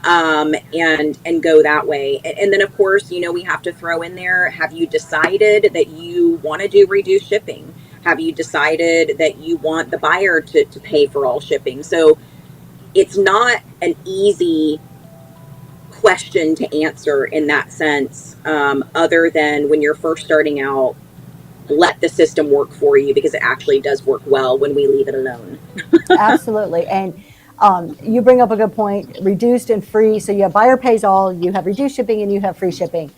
And go that way. And then, of course, we have to throw in there, have you decided that you want to do reduced shipping? Have you decided that you want the buyer to pay for all shipping? So it's not an easy question to answer in that sense, other than when you're first starting out, let the system work for you, because it actually does work well when we leave it alone. Absolutely. And You bring up a good point, reduced and free. So you have buyer pays all, you have reduced shipping, and you have free shipping.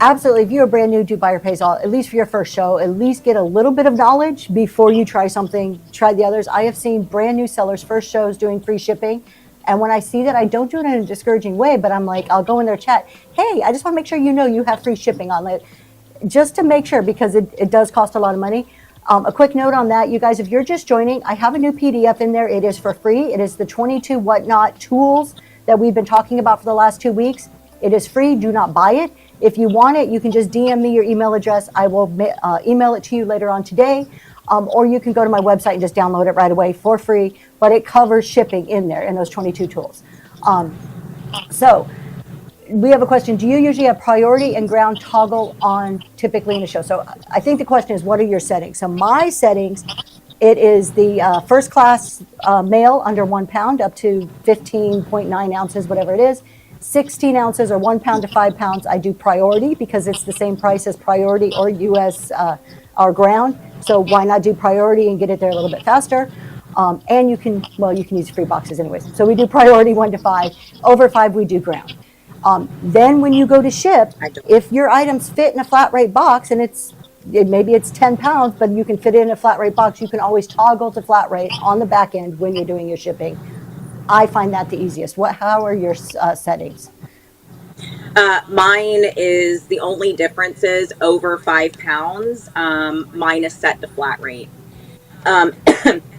Absolutely. If you're brand new, do buyer pays all, at least for your first show, at least get a little bit of knowledge before you try something, try the others. I have seen brand new sellers, first shows doing free shipping. And when I see that, I don't do it in a discouraging way, but I'm like, I'll go in their chat. Hey, I just want to make sure you know you have free shipping on it, just to make sure, because it does cost a lot of money. A quick note on that, you guys, if you're just joining, I have a new PDF in there. It is for free. It is the 22 whatnot tools that we've been talking about for the last 2 weeks. It is free. Do not buy it. If you want it, you can just DM me your email address. I will email it to you later on today. Or you can go to my website and just download it right away for free. But it covers shipping in there in those 22 tools. So we have a question. Do you usually have priority and ground toggle on typically in a show? So I think the question is, what are your settings? So my settings, it is the first class male under 1 pound up to 15.9 ounces, whatever it is. 16 ounces or 1 pound to 5 pounds, I do priority because it's the same price as priority or US or ground. So why not do priority and get it there a little bit faster? And you can use free boxes anyways. So we do priority 1 to 5. Over 5, we do ground. Then when you go to ship, if your items fit in a flat rate box and maybe it's 10 pounds, but you can fit it in a flat rate box, you can always toggle to flat rate on the back end when you're doing your shipping. I find that the easiest. How are your settings? Mine is the only difference is over 5 pounds. Mine is set to flat rate. And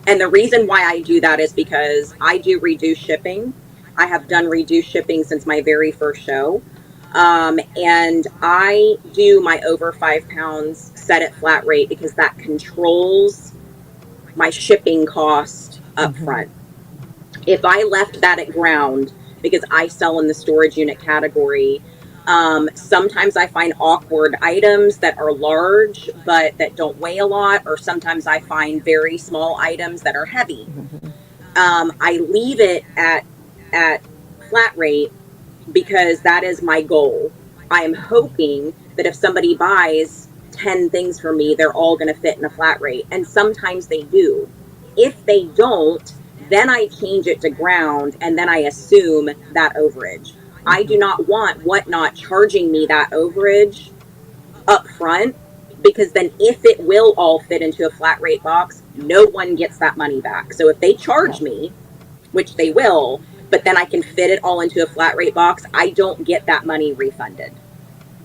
the reason why I do that is because I do reduce shipping. I have done reduced shipping since my very first show. And I do my over 5 pounds set at flat rate because that controls my shipping cost up front. If I left that at ground, because I sell in the storage unit category, sometimes I find awkward items that are large but that don't weigh a lot, or sometimes I find very small items that are heavy. I leave it at flat rate because that is my goal. I am hoping that if somebody buys 10 things from me, they're all going to fit in a flat rate. And sometimes they do. If they don't, then I change it to ground, and then I assume that overage. I do not want Whatnot charging me that overage up front, because then if it will all fit into a flat rate box, no one gets that money back. So if they charge me, which they will, but then I can fit it all into a flat rate box, I don't get that money refunded.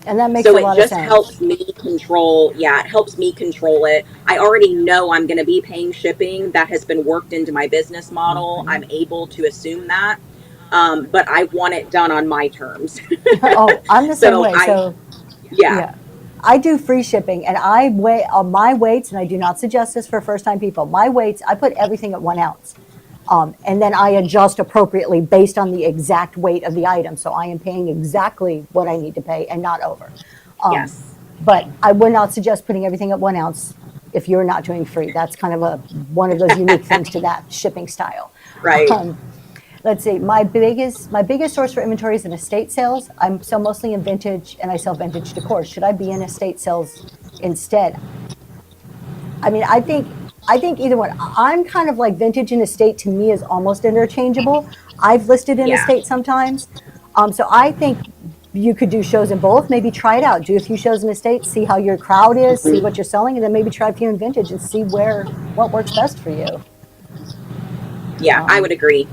And that makes a lot of sense. So it just helps me control, it helps me control it. I already know I'm going to be paying shipping. That has been worked into my business model. I'm able to assume that. But I want it done on my terms. Oh, I'm the same way. Yeah. I do free shipping, and I weigh my weights, and I do not suggest this for first-time people. My weights, I put everything at 1 ounce. And then I adjust appropriately based on the exact weight of the item. So I am paying exactly what I need to pay and not over. Yes. But I would not suggest putting everything at 1 ounce if you're not doing free. That's kind of one of those unique things to that shipping style. Right. Let's see. My biggest source for inventory is in estate sales. I sell mostly in vintage, and I sell vintage decor. Should I be in estate sales instead? I mean, I think either one. I'm kind of like vintage and estate to me is almost interchangeable. I've listed in estate sometimes. So I think you could do shows in both. Maybe try it out. Do a few shows in estate, see how your crowd is, see what you're selling, and then maybe try a few in vintage and see what works best for you. Yeah, I would agree.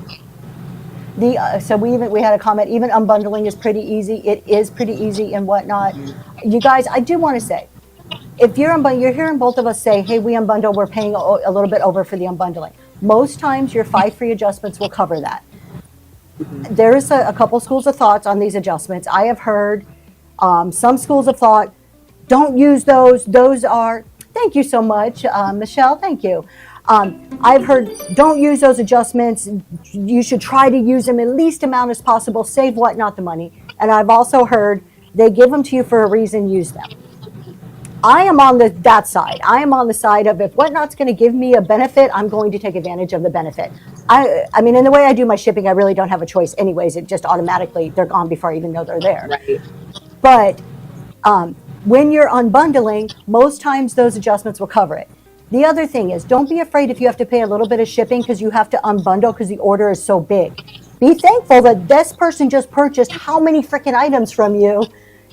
So we had a comment, even unbundling is pretty easy. It is pretty easy and Whatnot. You guys, I do want to say, if you're hearing both of us say, hey, we unbundle, we're paying a little bit over for the unbundling. Most times your 5 free adjustments will cover that. There is a couple schools of thoughts on these adjustments. I have heard some schools of thought, don't use those. Those are, thank you so much, Michelle, thank you. I've heard, don't use those adjustments. You should try to use them in least amount as possible, save Whatnot the money. And I've also heard, they give them to you for a reason, use them. I am on that side. I am on the side of, if Whatnot's going to give me a benefit, I'm going to take advantage of the benefit. I mean, in the way I do my shipping, I really don't have a choice anyways. It just automatically, they're gone before I even know they're there. Right. But when you're unbundling, most times those adjustments will cover it. The other thing is, don't be afraid if you have to pay a little bit of shipping because you have to unbundle because the order is so big. Be thankful that this person just purchased how many freaking items from you.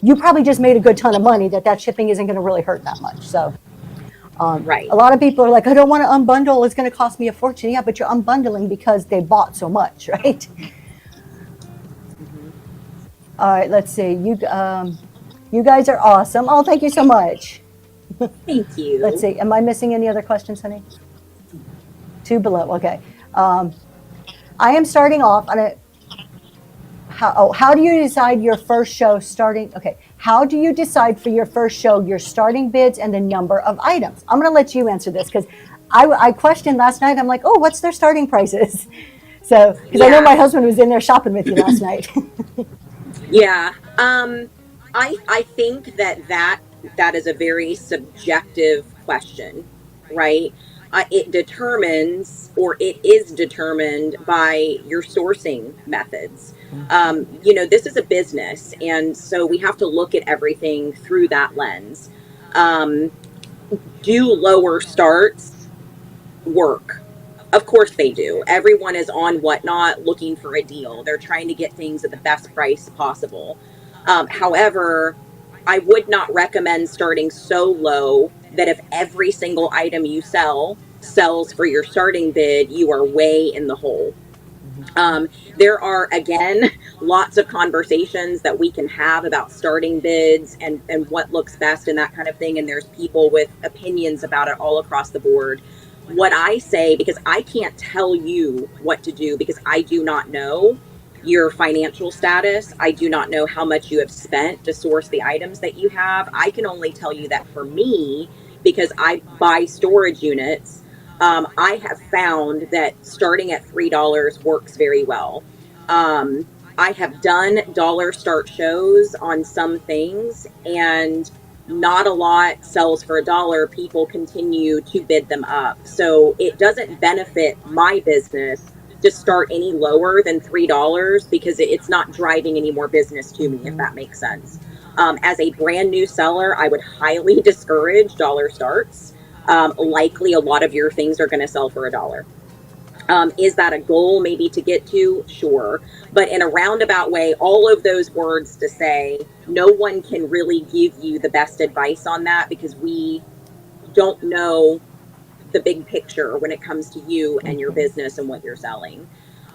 You probably just made a good ton of money that shipping isn't going to really hurt that much. So, Right. a lot of people are like, I don't want to unbundle. It's going to cost me a fortune. Yeah, but you're unbundling because they bought so much, right? All right, let's see. You guys are awesome. Oh, thank you so much. Thank you. Let's see. Am I missing any other questions, honey? Two below. Okay. I am starting off on a. How do you decide your first show starting? Okay. How do you decide for your first show your starting bids and the number of items? I'm going to let you answer this because I questioned last night. I'm like, oh, what's their starting prices? So, because I know my husband was in there shopping with you last night. Yeah. I think that is a very subjective question, right? It determines, or it is determined by your sourcing methods. This is a business, and so we have to look at everything through that lens. Do lower starts work? Of course they do. Everyone is on Whatnot looking for a deal. They're trying to get things at the best price possible. However, I would not recommend starting so low that if every single item you sells for your starting bid, you are way in the hole. There are, again, lots of conversations that we can have about starting bids and what looks best and that kind of thing. And there's people with opinions about it all across the board. What I say, because I can't tell you what to do because I do not know your financial status. I do not know how much you have spent to source the items that you have. I can only tell you that for me, because I buy storage units, I have found that starting at $3 works very well. I have done dollar start shows on some things, and not a lot sells for $1. People continue to bid them up. So it doesn't benefit my business to start any lower than $3 because it's not driving any more business to me, if that makes sense. As a brand new seller, I would highly discourage dollar starts. Likely a lot of your things are going to sell for $1. Is that a goal maybe to get to? Sure. But in a roundabout way, all of those words to say, no one can really give you the best advice on that because we don't know the big picture when it comes to you and your business and what you're selling.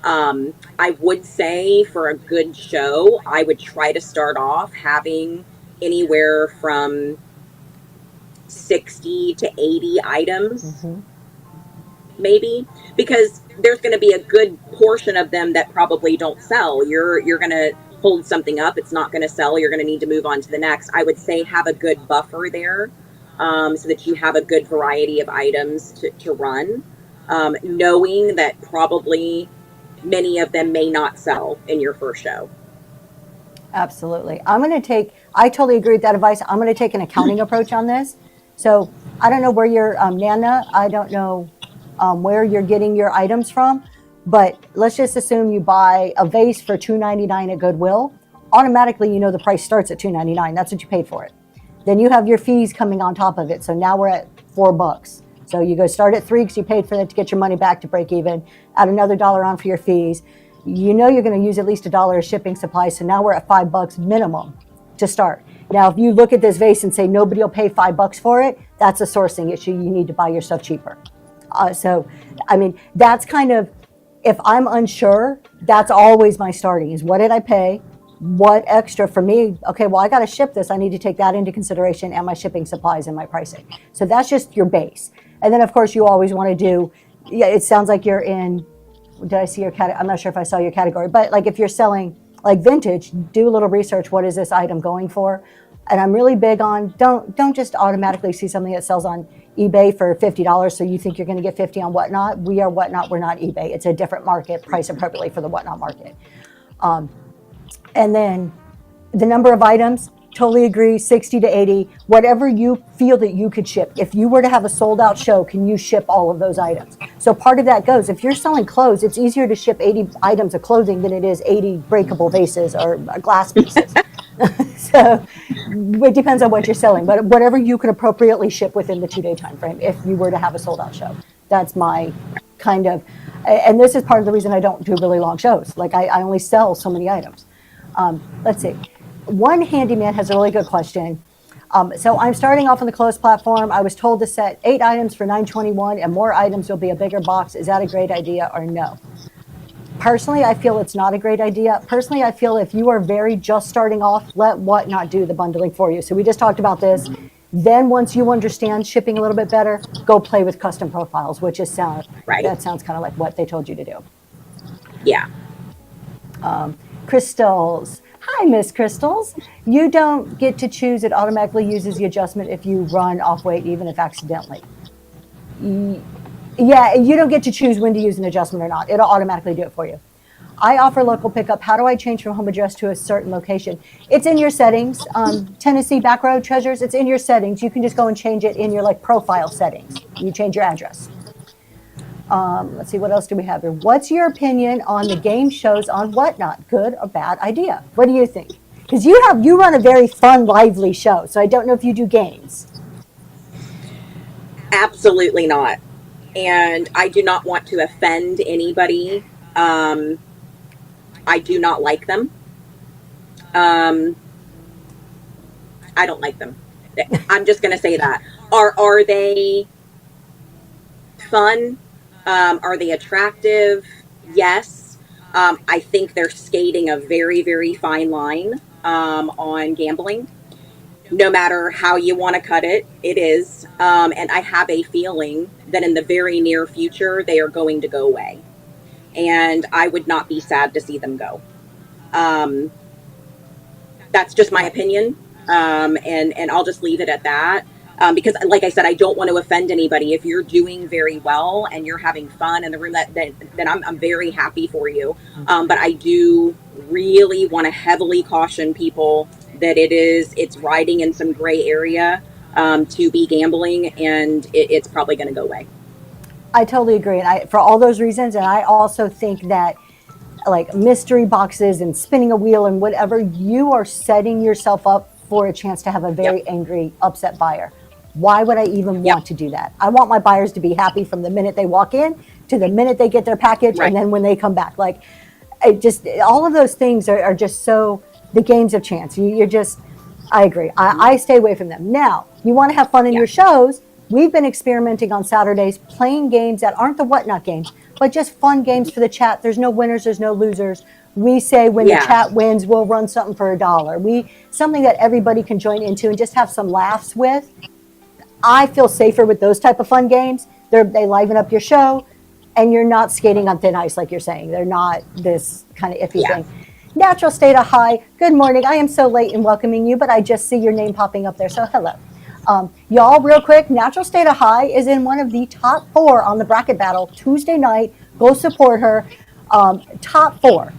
I would say for a good show, I would try to start off having anywhere from 60 to 80 items, maybe, because there's going to be a good portion of them that probably don't sell. You're going to hold something up. It's not going to sell. You're going to need to move on to the next. I would say have a good buffer there. So that you have a good variety of items to run, knowing that probably many of them may not sell in your first show. Absolutely. I totally agree with that advice. I'm going to take an accounting approach on this. So I don't know where you're, Nana, I don't know where you're getting your items from, but let's just assume you buy a vase for $2.99 at Goodwill. Automatically, you know the price starts at $2.99. That's what you paid for it. Then you have your fees coming on top of it. So now we're at $4. So you go start at $3 because you paid for that to get your money back to break even. Add another $1 on for your fees. You know you're going to use at least $1 of shipping supplies. So now we're at $5 minimum to start. Now, if you look at this vase and say nobody will pay $5 for it, that's a sourcing issue. You need to buy your stuff cheaper. That's kind of, if I'm unsure, that's always my starting is what did I pay? What extra for me? Okay, well, I got to ship this. I need to take that into consideration and my shipping supplies and my pricing. So that's just your base. And then, of course, you always want to do, it sounds like you're in, did I see your category? I'm not sure if I saw your category, but like if you're selling like vintage, do a little research. What is this item going for? And I'm really big on, don't just automatically see something that sells on eBay for $50 so you think you're going to get 50 on Whatnot. We are Whatnot. We're not eBay. It's a different market, priced appropriately for the Whatnot market. And then the number of items, totally agree, 60 to 80, whatever you feel that you could ship. If you were to have a sold out show, can you ship all of those items? So part of that goes, if you're selling clothes, it's easier to ship 80 items of clothing than it is 80 breakable vases or glass pieces. So it depends on what you're selling, but whatever you can appropriately ship within the 2-day time frame if you were to have a sold out show. That's my kind of, and this is part of the reason I don't do really long shows. Like I only sell so many items. Let's see. One handyman has a really good question. So I'm starting off on the closed platform. I was told to set 8 items for $9.21 and more items will be a bigger box. Is that a great idea or no? Personally, I feel it's not a great idea. Personally, I feel if you are very just starting off, let Whatnot do the bundling for you. So we just talked about this. Then once you understand shipping a little bit better, go play with custom profiles, which is Right. that sounds kind of like what they told you to do. Yeah. Crystals. Hi, Miss Crystals. You don't get to choose. It automatically uses the adjustment if you run off weight, even if accidentally. Yeah, you don't get to choose when to use an adjustment or not. It'll automatically do it for you. I offer local pickup. How do I change from home address to a certain location? It's in your settings. Tennessee Back Road Treasures, it's in your settings. You can just go and change it in your like profile settings. You change your address. Let's see, what else do we have here? What's your opinion on the game shows on Whatnot? Good or bad idea? What do you think? Because you run a very fun, lively show, so I don't know if you do games. Absolutely not. And I do not want to offend anybody. I do not like them. I don't like them. I'm just going to say that. Are they fun? Are they attractive? Yes. I think they're skating a very, very fine line on gambling. No matter how you want to cut it, it is. And I have a feeling that in the very near future, they are going to go away. And I would not be sad to see them go. That's just my opinion. And I'll just leave it at that. Because like I said, I don't want to offend anybody. If you're doing very well and you're having fun in the room, then I'm very happy for you. But I do really want to heavily caution people that it's riding in some gray area to be gambling, and it's probably going to go away. I totally agree. And for all those reasons, and I also think that like mystery boxes and spinning a wheel and whatever, you are setting yourself up for a chance to have a very angry, upset buyer. Why would I even want to do that? I want my buyers to be happy from the minute they walk in to the minute they get their package, and then when they come back. Like, all of those things are just so the games of chance. I agree. I stay away from them. Now, you want to have fun in your shows. We've been experimenting on Saturdays, playing games that aren't the Whatnot games, but just fun games for the chat. There's no winners, there's no losers. We say when the chat wins, we'll run something for $1. Something that everybody can join into and just have some laughs with. I feel safer with those type of fun games. They liven up your show, and you're not skating on thin ice like you're saying. They're not this kind of iffy thing. Natural State of High, good morning. I am so late in welcoming you, but I just see your name popping up there, so hello. Y'all, real quick, Natural State of High is in one of the top 4 on the bracket battle Tuesday night. Go support her. Top 4.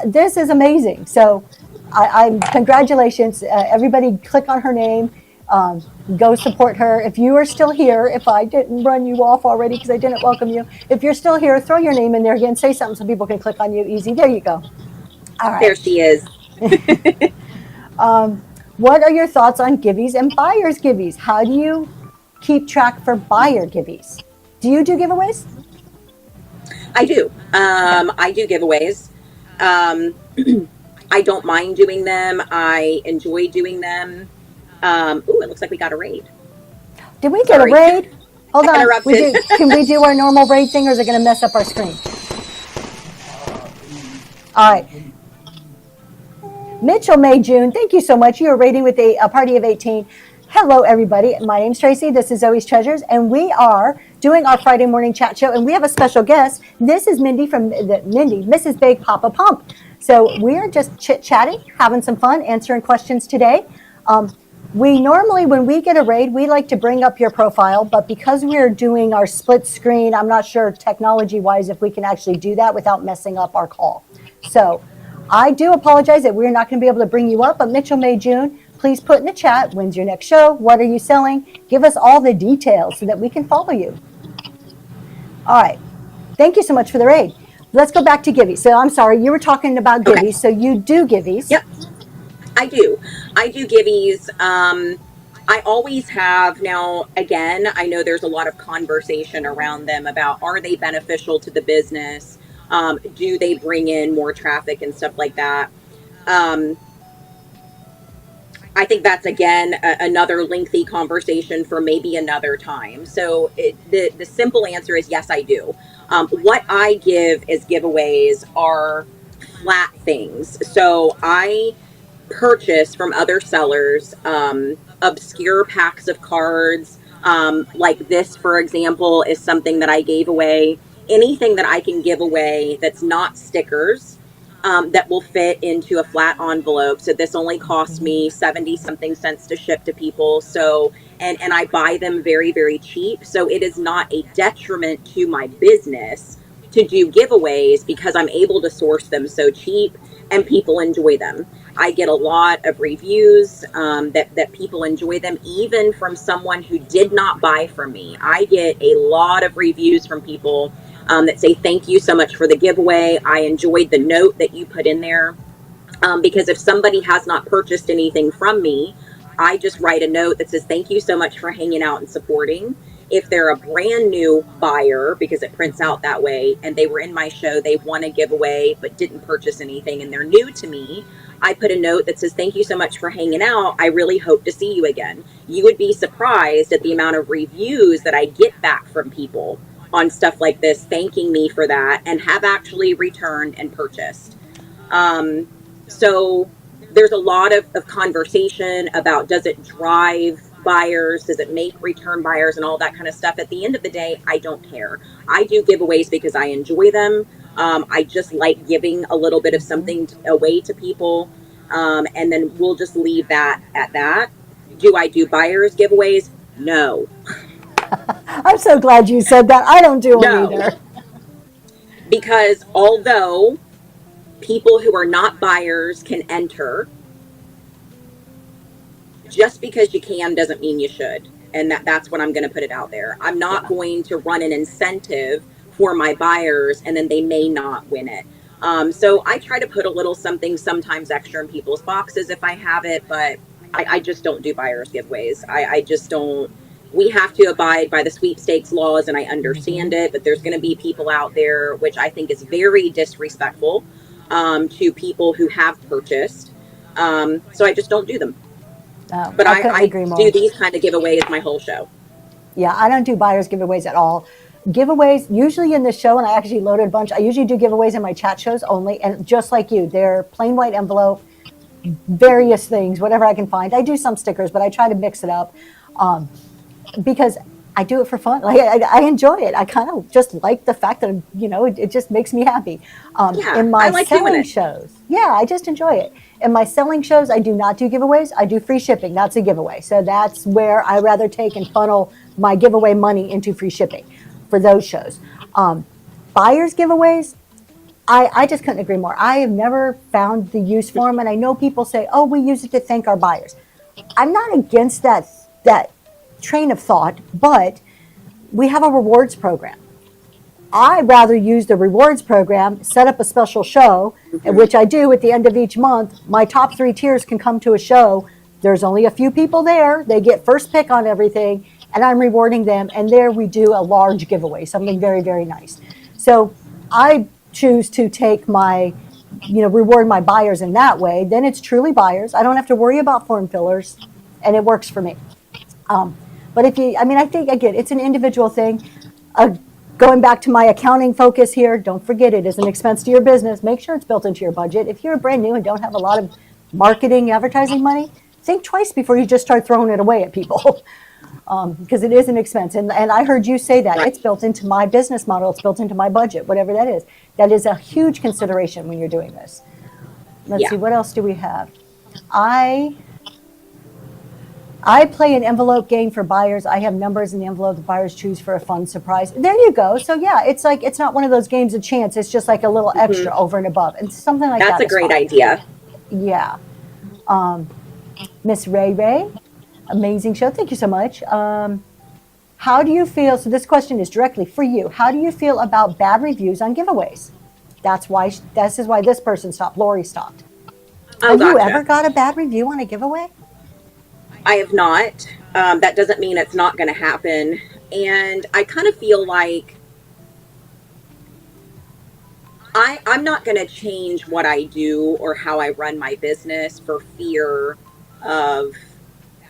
This is amazing. So I'm congratulations. Everybody click on her name. Go support her. If you are still here, if I didn't run you off already because I didn't welcome you, if you're still here, throw your name in there again. Say something so people can click on you easy. There you go. All right. There she is. What are your thoughts on givvies and buyers givvies? How do you keep track for buyer givvies? Do you do giveaways? I do. I do giveaways. I don't mind doing them. I enjoy doing them. It looks like we got a raid. Did we get a raid? Hold on. Interrupted. Can we do our normal raid thing, or is it going to mess up our screen? All right. Mitchell May June, thank you so much. You are raiding with a party of 18. Hello, everybody. My name's Tracy. This is Zoe's Treasures, and we are doing our Friday morning chat show, and we have a special guest. This is Mindy from Mrs. Big Papa Pump. So we're just chit-chatting, having some fun, answering questions today. We normally, when we get a raid, we like to bring up your profile, but because we're doing our split screen, I'm not sure technology-wise if we can actually do that without messing up our call. So I do apologize that we're not going to be able to bring you up, but Mitchell May June, please put in the chat, when's your next show? What are you selling? Give us all the details so that we can follow you. All right. Thank you so much for the raid. Let's go back to givvies. So I'm sorry, you were talking about givvies. So you do givvies. Yep. I do. I do giveies. I always have. Now, again, I know there's a lot of conversation around them about, are they beneficial to the business? Do they bring in more traffic and stuff like that? Um, I think that's, again, another lengthy conversation for maybe another time. So the simple answer is yes, I do. What I give as giveaways are flat things. So I purchase from other sellers obscure packs of cards. Like this, for example, is something that I gave away. Anything that I can give away that's not stickers, that will fit into a flat envelope. So this only cost me 70 something cents to ship to people. So, and I buy them very, very cheap. So it is not a detriment to my business to do giveaways because I'm able to source them so cheap and people enjoy them. I get a lot of reviews that people enjoy them, even from someone who did not buy from me. I get a lot of reviews from people that say, thank you so much for the giveaway. I enjoyed the note that you put in there. Because if somebody has not purchased anything from me, I just write a note that says, thank you so much for hanging out and supporting. If they're a brand new buyer, because it prints out that way, and they were in my show, they won a giveaway but didn't purchase anything, and they're new to me, I put a note that says, thank you so much for hanging out. I really hope to see you again. You would be surprised at the amount of reviews that I get back from people on stuff like this, thanking me for that, and have actually returned and purchased. So there's a lot of conversation about, does it drive buyers, does it make return buyers, and all that kind of stuff. At the end of the day, I don't care. I do giveaways because I enjoy them. I just like giving a little bit of something away to people, and then we'll just leave that at that. Do I do buyers giveaways? No. I'm so glad you said that. I don't do them either. Because although people who are not buyers can enter, just because you can doesn't mean you should. And that's what I'm going to put it out there. I'm not going to run an incentive for my buyers and then they may not win it. So I try to put a little something sometimes extra in people's boxes if I have it, but I just don't do buyers giveaways. I just don't. We have to abide by the sweepstakes laws, and I understand it, but there's going to be people out there, which I think is very disrespectful to people who have purchased. So I just don't do them. But I do these kind of giveaways my whole show. Yeah, I don't do buyers giveaways at all. Giveaways, usually in this show, and I actually loaded a bunch, I usually do giveaways in my chat shows only, and just like you, they're plain white envelope, various things, whatever I can find. I do some stickers, but I try to mix it up because I do it for fun. Like I enjoy it. I kind of just like the fact that, it just makes me happy. In my selling shows, I just enjoy it. In my selling shows, I do not do giveaways. I do free shipping. That's a giveaway. So that's where I rather take and funnel my giveaway money into free shipping for those shows. Buyers giveaways, I just couldn't agree more. I have never found the use for them. And I know people say, oh, we use it to thank our buyers. I'm not against that train of thought, but we have a rewards program. I'd rather use the rewards program, set up a special show, which I do at the end of each month. My top 3 tiers can come to a show. There's only a few people there. They get first pick on everything, and I'm rewarding them. And there we do a large giveaway, something very, very nice. So I choose to take my, reward my buyers in that way. Then it's truly buyers. I don't have to worry about form fillers, and it works for me. But I think, again, it's an individual thing. Going back to my accounting focus here, don't forget it is an expense to your business. Make sure it's built into your budget. If you're brand new and don't have a lot of marketing, advertising money, think twice before you just start throwing it away at people. Because it is an expense. And I heard you say that. It's built into my business model. It's built into my budget, whatever that is. That is a huge consideration when you're doing this. Let's see, what else do we have? I play an envelope game for buyers. I have numbers in the envelope the buyers choose for a fun surprise. There you go. So it's like, it's not one of those games of chance. It's just like a little extra over and above. And something like that. That's a great idea. Yeah. Miss Ray, amazing show. Thank you so much. How do you feel? So this question is directly for you. How do you feel about bad reviews on giveaways? This is why this person stopped. Lori stopped. Oh, Have you gotcha. ever got a bad review on a giveaway? I have not. That doesn't mean it's not going to happen. And I kind of feel like I'm not going to change what I do or how I run my business for fear of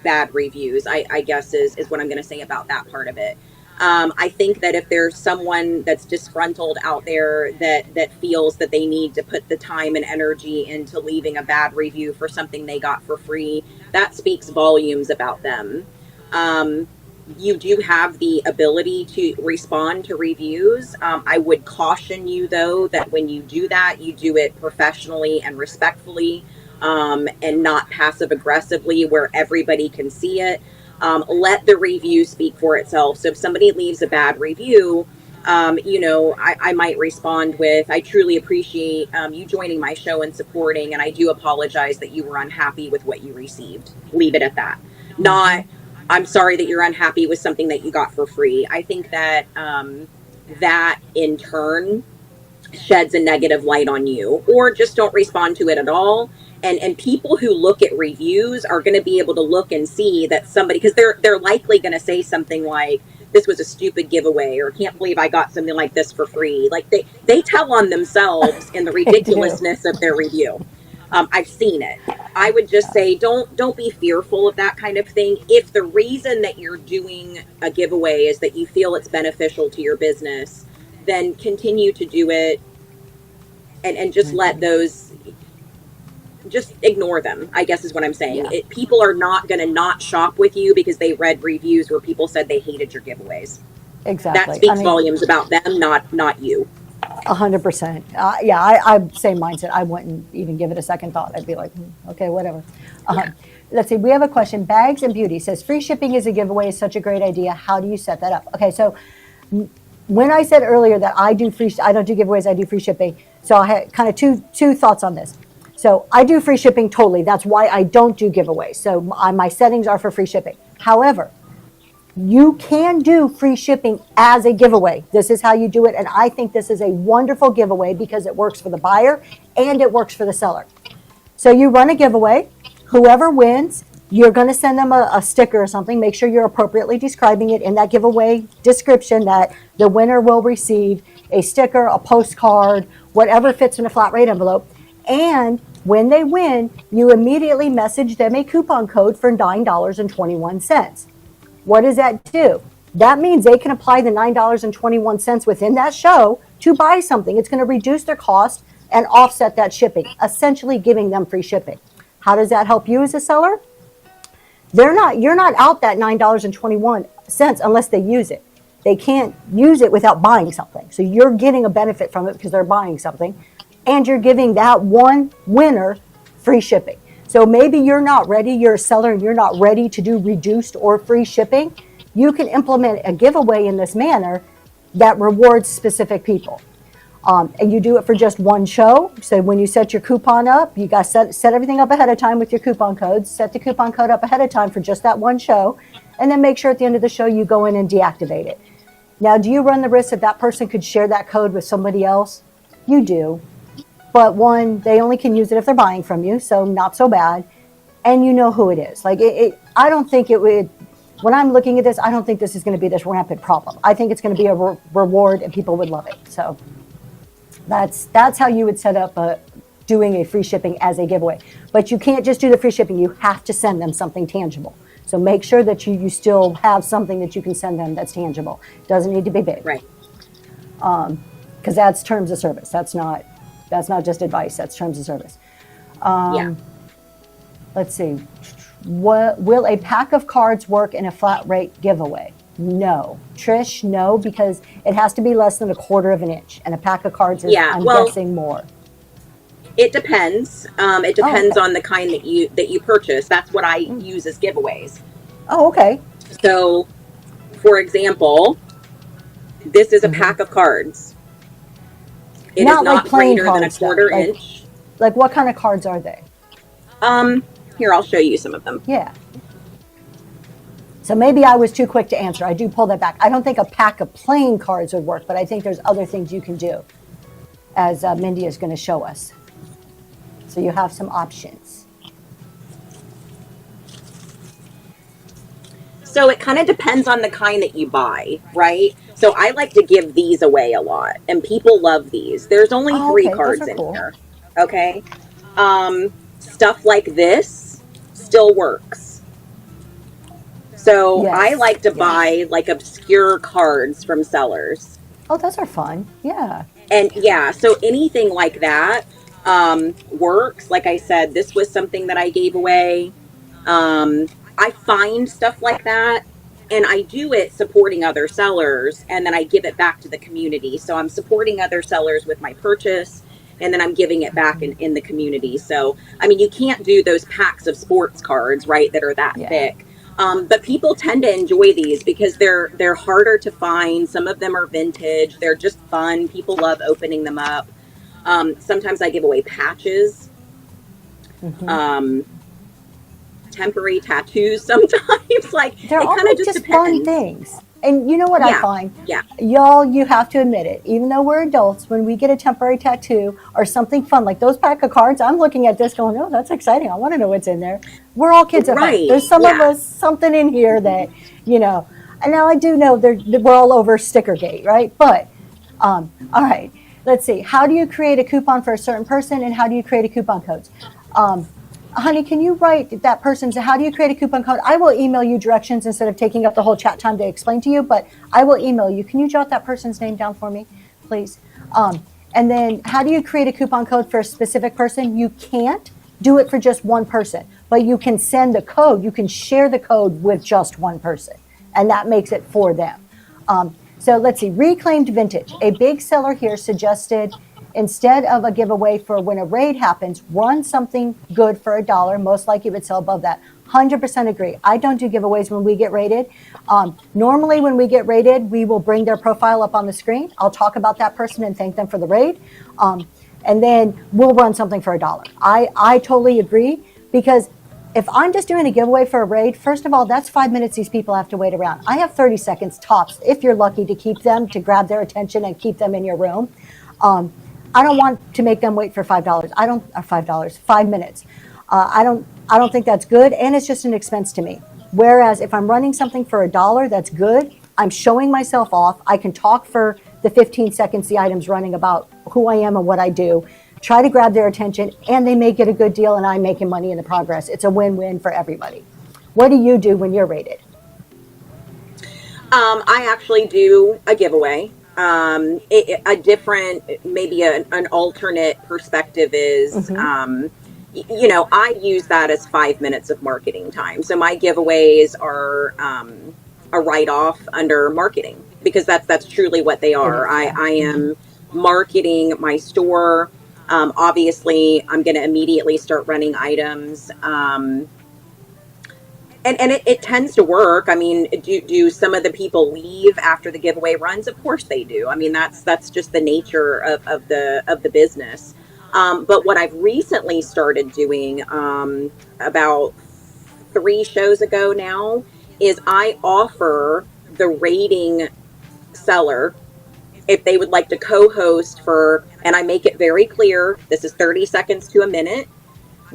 bad reviews, I guess is what I'm going to say about that part of it. I think that if there's someone that's disgruntled out there that feels that they need to put the time and energy into leaving a bad review for something they got for free, that speaks volumes about them. Um, you do have the ability to respond to reviews. I would caution you, though, that when you do that, you do it professionally and respectfully, and not passive aggressively where everybody can see it. Let the review speak for itself. So if somebody leaves a bad review, I might respond with, I truly appreciate you joining my show and supporting, and I do apologize that you were unhappy with what you received. Leave it at that. Not, I'm sorry that you're unhappy with something that you got for free. I think that that in turn sheds a negative light on you, or just don't respond to it at all. And people who look at reviews are going to be able to look and see that somebody, because they're likely going to say something like, this was a stupid giveaway, or can't believe I got something like this for free. Like they tell on themselves in the ridiculousness of their review. I've seen it. I would just say don't be fearful of that kind of thing. If the reason that you're doing a giveaway is that you feel it's beneficial to your business, then continue to do it, and just let those, just ignore them, I guess is what I'm saying. Yeah. People are not going to not shop with you because they read reviews where people said they hated your giveaways. Exactly. That speaks volumes about them, not you. 100%. Yeah, I'm same mindset. I wouldn't even give it a second thought. I'd be like, okay, whatever. Let's see. We have a question. Bags and Beauty says, free shipping is a giveaway is such a great idea. How do you set that up? Okay, so when I said earlier that I don't do giveaways, I do free shipping. So I had kind of two thoughts on this. So I do free shipping totally. That's why I don't do giveaways. So my settings are for free shipping. However, you can do free shipping as a giveaway. This is how you do it. And I think this is a wonderful giveaway because it works for the buyer and it works for the seller. So you run a giveaway. Whoever wins, you're going to send them a sticker or something. Make sure you're appropriately describing it in that giveaway description that the winner will receive a sticker, a postcard, whatever fits in a flat rate envelope. And when they win, you immediately message them a coupon code for $9.21. What does that do? That means they can apply the $9.21 within that show to buy something. It's going to reduce their cost and offset that shipping, essentially giving them free shipping. How does that help you as a seller? You're not out that $9.21 unless they use it. They can't use it without buying something. So you're getting a benefit from it because they're buying something, and you're giving that one winner free shipping. So maybe you're not ready, you're a seller and you're not ready to do reduced or free shipping. You can implement a giveaway in this manner that rewards specific people. And you do it for just one show. So when you set your coupon up, you got to set everything up ahead of time with your coupon codes. Set the coupon code up ahead of time for just that one show. And then make sure at the end of the show you go in and deactivate it. Now, do you run the risk that person could share that code with somebody else? You do. But one, they only can use it if they're buying from you, so not so bad. And you know who it is. Like I don't think it would, when I'm looking at this, I don't think this is going to be this rampant problem. I think it's going to be a reward and people would love it. So that's how you would set up doing a free shipping as a giveaway. But you can't just do the free shipping. You have to send them something tangible. So make sure that you still have something that you can send them that's tangible. Doesn't need to be big. Right. Because that's terms of service. That's not just advice. That's terms of service. Yeah. Let's see. Will a pack of cards work in a flat rate giveaway? No. Trish, no, because it has to be less than 1/4 of an inch. And a pack of cards is, I'm guessing, more. It depends. It depends okay. on the kind that you purchase. That's what I use as giveaways. Oh, okay. So, for example, this is a pack of cards. It Not is not like plain greater than a cards, though. 1/4 Like- inch. Like what kind of cards are they? Here, I'll show you some of them. Yeah. So maybe I was too quick to answer. I do pull that back. I don't think a pack of plain cards would work, but I think there's other things you can do, as Mindy is going to show us. So you have some options. So it kind of depends on the kind that you buy, right? So I like to give these away a lot, and people love these. There's only Oh, 3 okay, those cards are in cool. here, okay? Stuff like this still works. So I Yes. like to Yes. buy like obscure cards from sellers. Oh, those are fun. Yeah. And yeah, so anything like that works. Like I said, this was something that I gave away. Um, I find stuff like that and I do it supporting other sellers and then I give it back to the community. So I'm supporting other sellers with my purchase and then I'm giving it back in the community. So, I mean, you can't do those packs of sports cards, right, that are that Yeah. thick. But people tend to enjoy these because they're harder to find. Some of them are vintage. They're just fun. People love opening them up. Sometimes I give away patches. Mm-hmm. Temporary tattoos sometimes. Like They're it all kind of just just fun depends. things. And you know what I Yeah, find? yeah, Y'all, you have to admit it. Even though we're adults, when we get a temporary tattoo or something fun, like those pack of cards, I'm looking at this going, oh, that's exciting. I want to know what's in there. We're all kids at heart. right. There's some of Yeah. us, something in here that, you know, and now I do know we're all over Stickergate, right? But, all right, let's see. How do you create a coupon for a certain person and how do you create a coupon codes? Honey, can you write that person's, how do you create a coupon code? I will email you directions instead of taking up the whole chat time to explain to you, but I will email you. Can you jot that person's name down for me, please? And then how do you create a coupon code for a specific person? You can't do it for just one person, but you can send the code. You can share the code with just one person, and that makes it for them. So let's see, reclaimed vintage. A big seller here suggested instead of a giveaway for when a raid happens, run something good for $1. Most likely it would sell above that. 100% agree. I don't do giveaways when we get rated. Normally when we get rated, we will bring their profile up on the screen. I'll talk about that person and thank them for the raid. And then we'll run something for $1. I totally agree because if I'm just doing a giveaway for a raid, first of all, that's 5 minutes these people have to wait around. I have 30 seconds tops if you're lucky to keep them, to grab their attention and keep them in your room. I don't want to make them wait for $5. I don't, or $5, 5 minutes. I don't think that's good, and it's just an expense to me. Whereas if I'm running something for $1, that's good. I'm showing myself off. I can talk for the 15 seconds the item's running about who I am and what I do. Try to grab their attention, and they may get a good deal, and I'm making money in the progress. It's a win-win for everybody. What do you do when you're rated? I actually do a giveaway. A different, maybe an alternate perspective is, you know, I use that as 5 minutes of marketing time. So my giveaways are a write-off under marketing because that's truly what they are. I am marketing my store. Obviously, I'm going to immediately start running items. And it tends to work. I mean, do some of the people leave after the giveaway runs? Of course they do. I mean, that's just the nature of the business. But what I've recently started doing about 3 shows ago now is I offer the rating seller if they would like to co-host for, and I make it very clear, this is 30 seconds to a minute.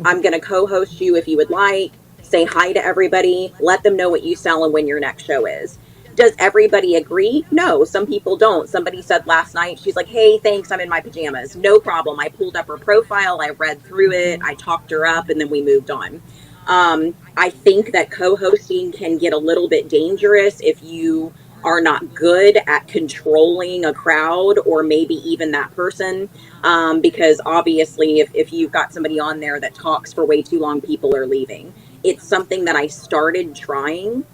I'm going to co-host you if you would like. Say hi to everybody. Let them know what you sell and when your next show is. Does everybody agree? No, some people don't. Somebody said last night, she's like, hey, thanks, I'm in my pajamas. No problem. I pulled up her profile. I read through it. I talked her up, and then we moved on. I think that co-hosting can get a little bit dangerous if you are not good at controlling a crowd or maybe even that person. Because obviously, if you've got somebody on there that talks for way too long, people are leaving. It's something that I started trying.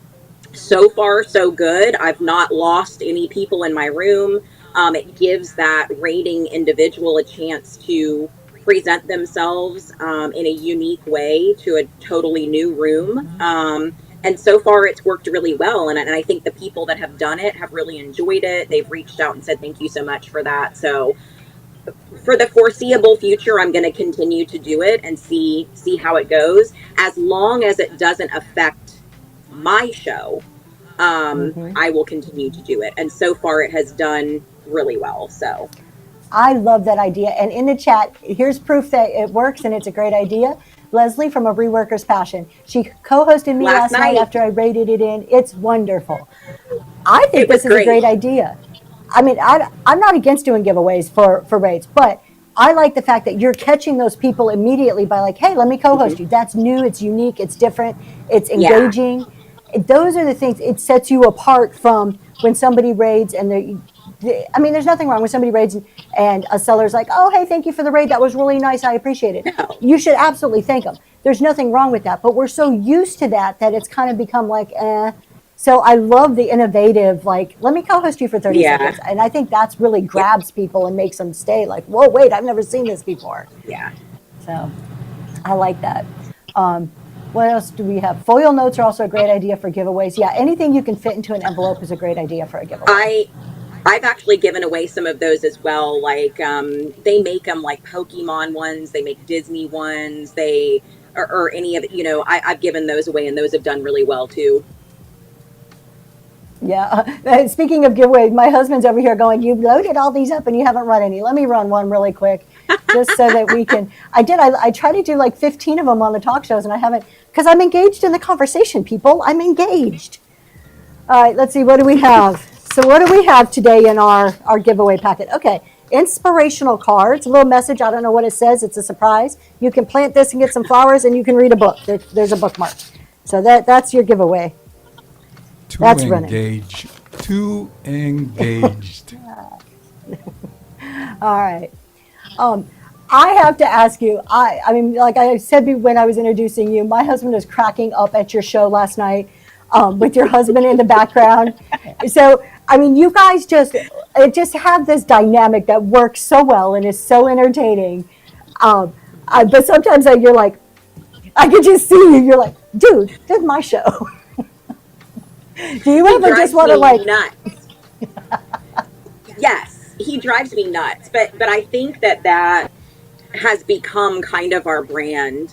So far, so good. I've not lost any people in my room. It gives that rating individual a chance to present themselves in a unique way to a totally new room. And so far, it's worked really well. And I think the people that have done it have really enjoyed it. They've reached out and said, thank you so much for that. So for the foreseeable future, I'm going to continue to do it and see how it goes, as long as it doesn't affect my show. I will continue to do it, and so far it has done really well. So I love that idea. And in the chat, here's proof that it works and it's a great idea. Leslie from A Reworker's Passion. She co-hosted me last night after I rated it in. It's wonderful. I think this is a great idea. I mean, I'm not against doing giveaways for rates, but I like the fact that you're catching those people immediately by like, hey, let me co-host you. That's new, it's unique, it's different, it's engaging. Those are the things, it sets you apart from when somebody raids and I mean, there's nothing wrong when somebody raids and a seller's like, oh, hey, thank you for the raid. That was really nice. I appreciate it. No. You should absolutely thank them. There's nothing wrong with that. But we're so used to that it's kind of become like, eh. So I love the innovative, like, let me co-host you for 30 seconds. And I think that's really grabs people and makes them stay like, whoa, wait, I've never seen this before. Yeah. So I like that. What else do we have? Foil notes are also a great idea for giveaways. Yeah, anything you can fit into an envelope is a great idea for a giveaway. I've actually given away some of those as well. Like they make them like Pokemon ones, they make Disney ones, or any of it. I've given those away, and those have done really well too. Yeah. Speaking of giveaways, my husband's over here going, you've loaded all these up and you haven't run any. Let me run one really quick just so that we can. I try to do like 15 of them on the talk shows and I haven't, because I'm engaged in the conversation, people. I'm engaged. All right, let's see. What do we have? So what do we have today in our giveaway packet? Okay. Inspirational cards, a little message. I don't know what it says. It's a surprise. You can plant this and get some flowers and you can read a book. There's a bookmark. So that's your giveaway. That's engaged. Too engaged. All right. I have to ask you, I mean, like I said when I was introducing you, my husband was cracking up at your show last night with your husband in the background. So, I mean, you guys just have this dynamic that works so well and is so entertaining. But sometimes you're like, I could just see you. You're like, dude, this is my show. Do you ever just want to like nuts? Yes, he drives me nuts, but I think that has become kind of our brand.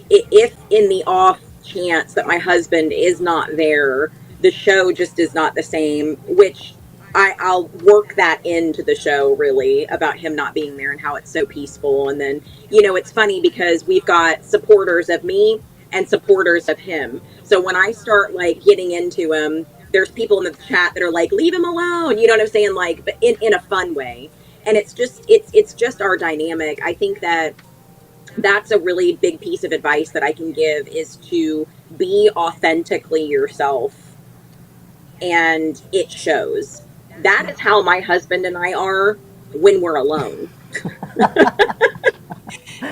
If in the off chance that my husband is not there, the show just is not the same, which I'll work that into the show, really, about him not being there and how it's so peaceful. And then, it's funny because we've got supporters of me and supporters of him. So when I start like getting into him, there's people in the chat that are like, leave him alone. You know what I'm saying? Like, but in a fun way. And it's just our dynamic. I think that's a really big piece of advice that I can give, is to be authentically yourself. And it shows. That is how my husband and I are when we're alone.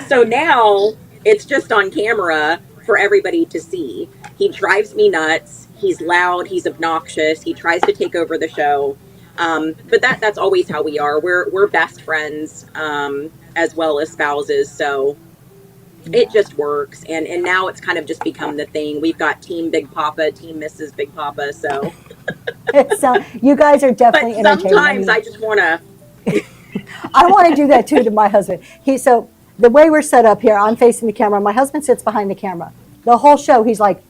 So now it's just on camera for everybody to see. He drives me nuts. He's loud. He's obnoxious. He tries to take over the show. But that's always how we are. We're best friends, as well as spouses. So it just works. And now it's kind of just become the thing. We've got Team Big Papa, Team Mrs. Big Papa. So you guys are definitely entertaining. Sometimes I just want to. I want to do that too to my husband. So the way we're set up here, I'm facing the camera. My husband sits behind the camera. The whole show, he's like,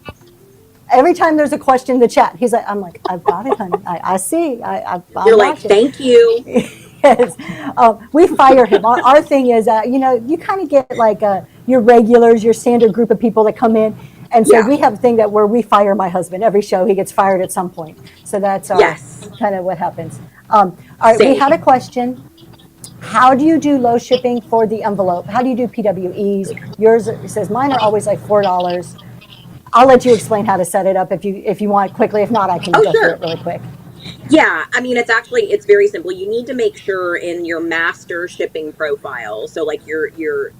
every time there's a question in the chat, he's like, I'm like, I've got it, honey. I see. You're like, thank you. Yes. We fire him. Our thing is, you kind of get like your regulars, your standard group of people that come in. And so we have a thing where we fire my husband. Every show, he gets fired at some point. So that's kind of what happens. All right, we had a question. How do you do low shipping for the envelope? How do you do PWEs? Yours says mine are always like $4. I'll let you explain how to set it up if you want quickly. If not, I can go through it really quick. Yeah, I mean, it's very simple. You need to make sure in your master shipping profile, so like your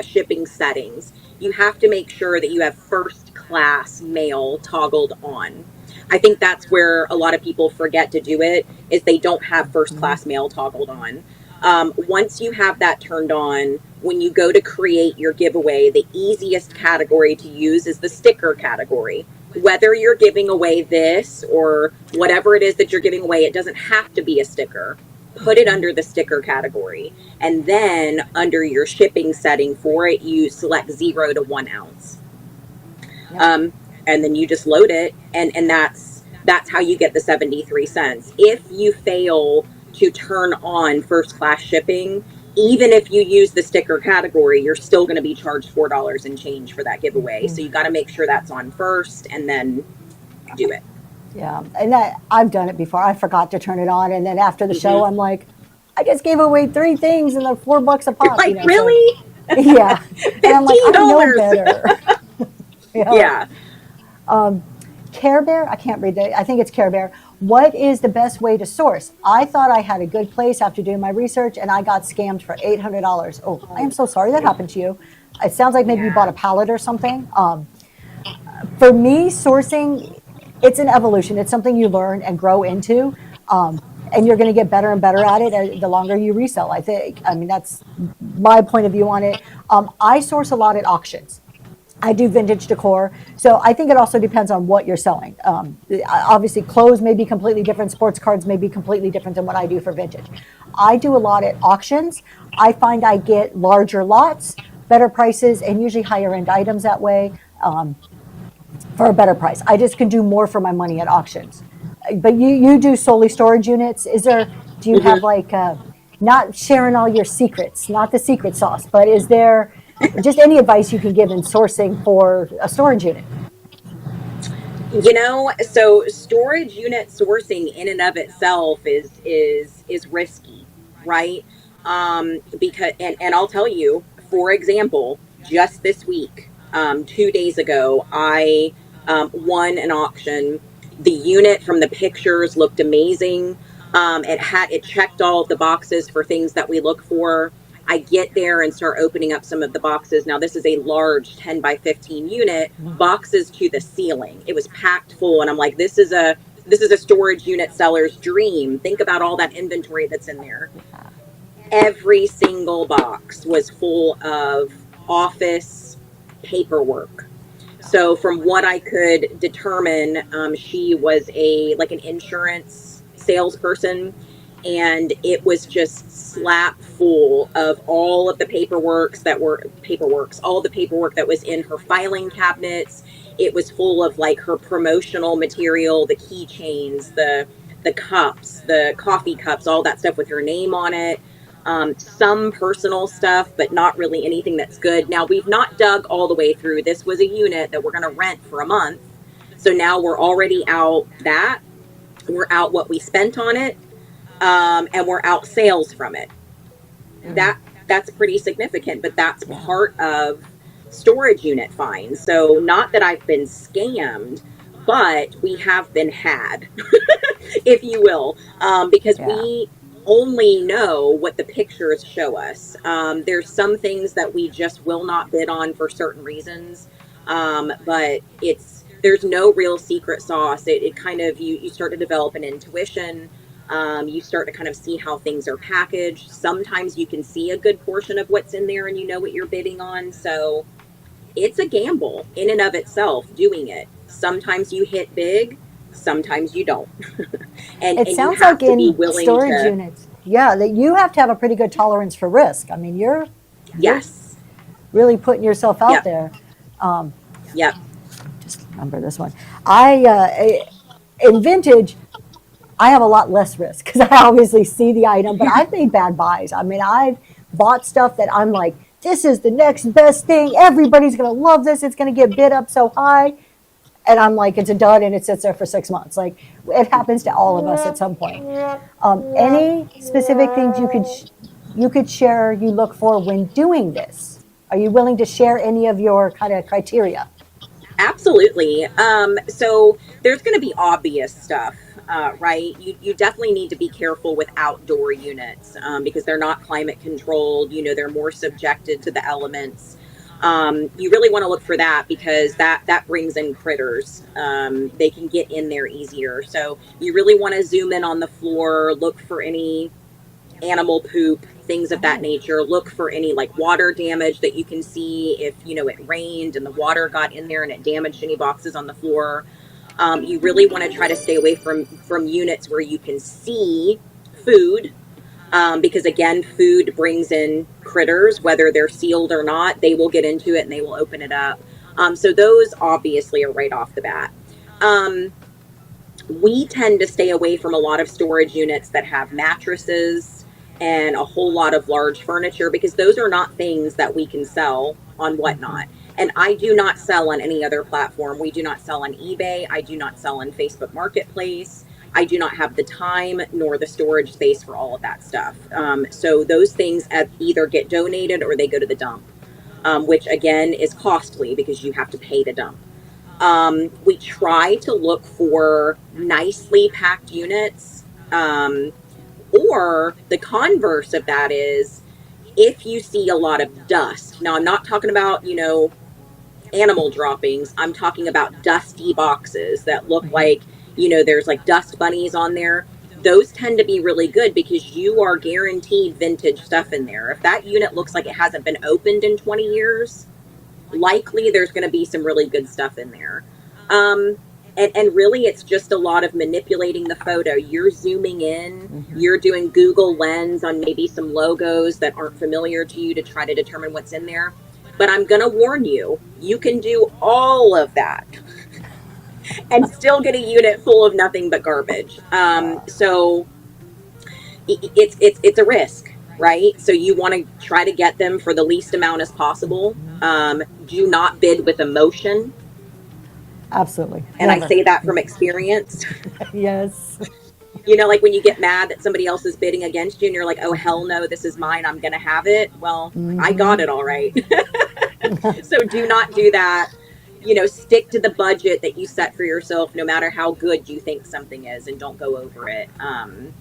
shipping settings, you have to make sure that you have first class mail toggled on. I think that's where a lot of people forget to do it, is they don't have first class mail toggled on. Once you have that turned on, when you go to create your giveaway, the easiest category to use is the sticker category. Whether you're giving away this or whatever it is that you're giving away, it doesn't have to be a sticker. Put it under the sticker category. And then under your shipping setting for it, you select 0 to 1 ounce. And then you just load it, and that's how you get the 73 cents. If you fail to turn on first class shipping. Even if you use the sticker category, you're still going to be charged $4 and change for that giveaway. So you got to make sure that's on first and then do it. Yeah, and I've done it before. I forgot to turn it on, and then after the show, I'm like, I just gave away 3 things and they're $4 a pop. You're like, you know, really? So, yeah, and I'm like, I know $15. better. Yeah. Care Bear, I can't read that. I think it's Care Bear. What is the best way to source? I thought I had a good place after doing my research, and I got scammed for $800. Oh, I am so sorry that happened to you. It sounds like maybe you bought a pallet or something. For me, sourcing, it's an evolution. It's something you learn and grow into, and you're going to get better and better at it the longer you resell. I think. I mean, that's my point of view on it. I source a lot at auctions. I do vintage decor. So I think it also depends on what you're selling. Obviously, clothes may be completely different. Sports cards may be completely different than what I do for vintage. I do a lot at auctions. I find I get larger lots, better prices, and usually higher end items that way for a better price. I just can do more for my money at auctions. But you do solely storage units. Do you have like, not sharing all your secrets, not the secret sauce, but is there just any advice you can give in sourcing for a storage unit? You know, so storage unit sourcing in and of itself is risky, right? Because and I'll tell you, for example, just this week, 2 days ago, I won an auction. The unit from the pictures looked amazing. It checked all of the boxes for things that we look for. I get there and start opening up some of the boxes. Now, this is a large 10 by 15 unit, boxes to the ceiling. It was packed full, and I'm like, this is a storage unit seller's dream. Think about all that inventory that's in there. Every single box was full of office paperwork. So from what I could determine, she was an insurance salesperson. And it was just slap full of all of the all the paperwork that was in her filing cabinets. It was full of like her promotional material, the keychains, the cups, the coffee cups, all that stuff with her name on it. Some personal stuff, but not really anything that's good. Now, we've not dug all the way through. This was a unit that we're going to rent for a month. So now we're already out that. We're out what we spent on it. And we're out sales from it. That's pretty significant, but that's part of storage unit finds. So not that I've been scammed, but we have been had, if you will, because we only know what the pictures show us. There's some things that we just will not bid on for certain reasons, but there's no real secret sauce. It kind of, you start to develop an intuition. You start to kind of see how things are packaged. Sometimes you can see a good portion of what's in there and you know what you're bidding on. So it's a gamble in and of itself doing it. Sometimes you hit big, sometimes you don't. and It sounds you have like to be in willing storage to, units, that you have to have a pretty good tolerance for risk. I mean, you're really putting yourself out there. Just remember this one. In vintage, I have a lot less risk because I obviously see the item, but I've made bad buys. I mean, I've bought stuff that I'm like, this is the next best thing. Everybody's going to love this. It's going to get bid up so high. And I'm like, it's a dud and it sits there for 6 months. Like, it happens to all of us at some point. Any specific things you could share you look for when doing this? Are you willing to share any of your kind of criteria? Absolutely. So there's going to be obvious stuff. Right? You definitely need to be careful with outdoor units because they're not climate controlled. They're more subjected to the elements. You really want to look for that because that brings in critters. They can get in there easier. So you really want to zoom in on the floor, look for any animal poop, things of that nature. Look for any like water damage that you can see if, it rained and the water got in there and it damaged any boxes on the floor. You really want to try to stay away from units where you can see food, because again, food brings in critters, whether they're sealed or not. They will get into it and they will open it up. So those obviously are right off the bat. we tend to stay away from a lot of storage units that have mattresses and a whole lot of large furniture because those are not things that we can sell on Whatnot. And I do not sell on any other platform. We do not sell on eBay. I do not sell on Facebook Marketplace. I do not have the time nor the storage space for all of that stuff. So those things either get donated or they go to the dump, which again is costly because you have to pay to dump. We try to look for nicely packed units. Or the converse of that is if you see a lot of dust. Now, I'm not talking about, animal droppings. I'm talking about dusty boxes that look like, there's like dust bunnies on there. Those tend to be really good because you are guaranteed vintage stuff in there. If that unit looks like it hasn't been opened in 20 years, likely there's going to be some really good stuff in there. And really, it's just a lot of manipulating the photo. You're zooming in, you're doing Google Lens on maybe some logos that aren't familiar to you to try to determine what's in there. But I'm going to warn you, you can do all of that and still get a unit full of nothing but garbage. So it's a risk, right? So you want to try to get them for the least amount as possible. Do not bid with emotion. Absolutely. And Never. I say that from experience. Yes. Like when you get mad that somebody else is bidding against you and you're like, oh, hell no, this is mine. I'm going to have it. Well, I got it all right. So do not do that. Stick to the budget that you set for yourself, no matter how good you think something is, and don't go over it. And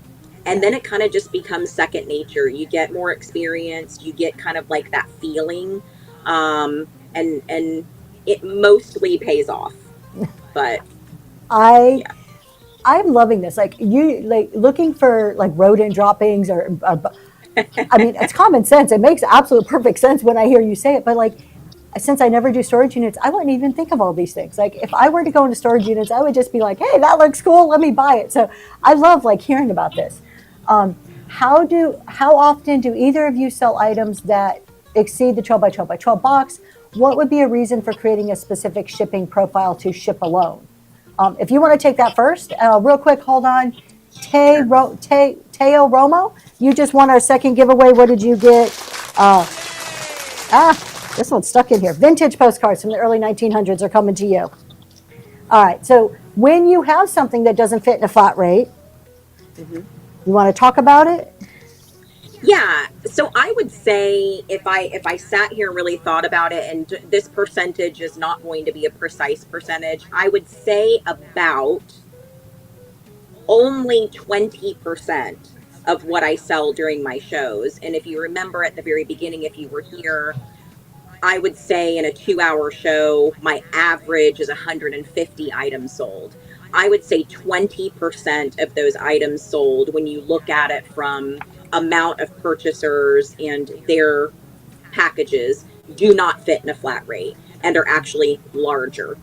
then it kind of just becomes second nature. You get more experience. You get kind of like that feeling. And it mostly pays off. But I'm loving this. Like looking for like rodent droppings or I mean, it's common sense. It makes absolute perfect sense when I hear you say it. But like, since I never do storage units, I wouldn't even think of all these things. Like if I were to go into storage units, I would just be like, hey, that looks cool. Let me buy it. So I love like hearing about this. How often do either of you sell items that exceed the 12 by 12 by 12 box? What would be a reason for creating a specific shipping profile to ship alone? If you want to take that first, real quick, hold on. Teo Romo, you just won our second giveaway. What did you get? This one's stuck in here. Vintage postcards from the early 1900s are coming to you. All right, so when you have something that doesn't fit in a flat rate, you want to talk about it? yeah, so I would say if I sat here and really thought about it, and this percentage is not going to be a precise percentage, I would say about only 20% of what I sell during my shows. And if you remember at the very beginning, if you were here, I would say in a 2-hour show, my average is 150 items sold. I would say 20% of those items sold, when you look at it from amount of purchasers and their packages, do not fit in a flat rate and are actually larger.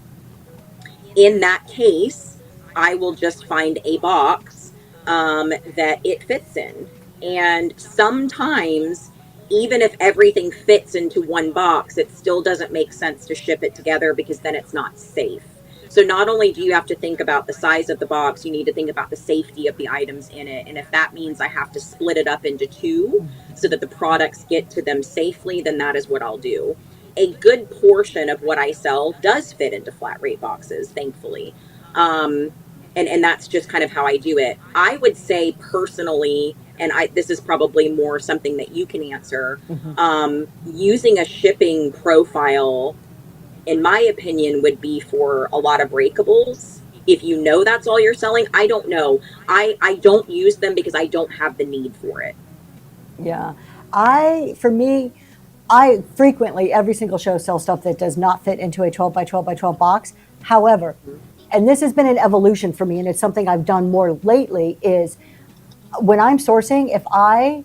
In that case, I will just find a box that it fits in. And sometimes, even if everything fits into one box, it still doesn't make sense to ship it together because then it's not safe. So not only do you have to think about the size of the box, you need to think about the safety of the items in it. And if that means I have to split it up into two so that the products get to them safely, then that is what I'll do. A good portion of what I sell does fit into flat rate boxes, thankfully. And that's just kind of how I do it. I would say personally, and this is probably more something that you can answer, using a shipping profile, in my opinion, would be for a lot of breakables. If you know that's all you're selling, I don't know. I don't use them because I don't have the need for it. Yeah. I frequently, every single show, sell stuff that does not fit into a 12 by 12 by 12 box. However, and this has been an evolution for me, and it's something I've done more lately, is when I'm sourcing, if I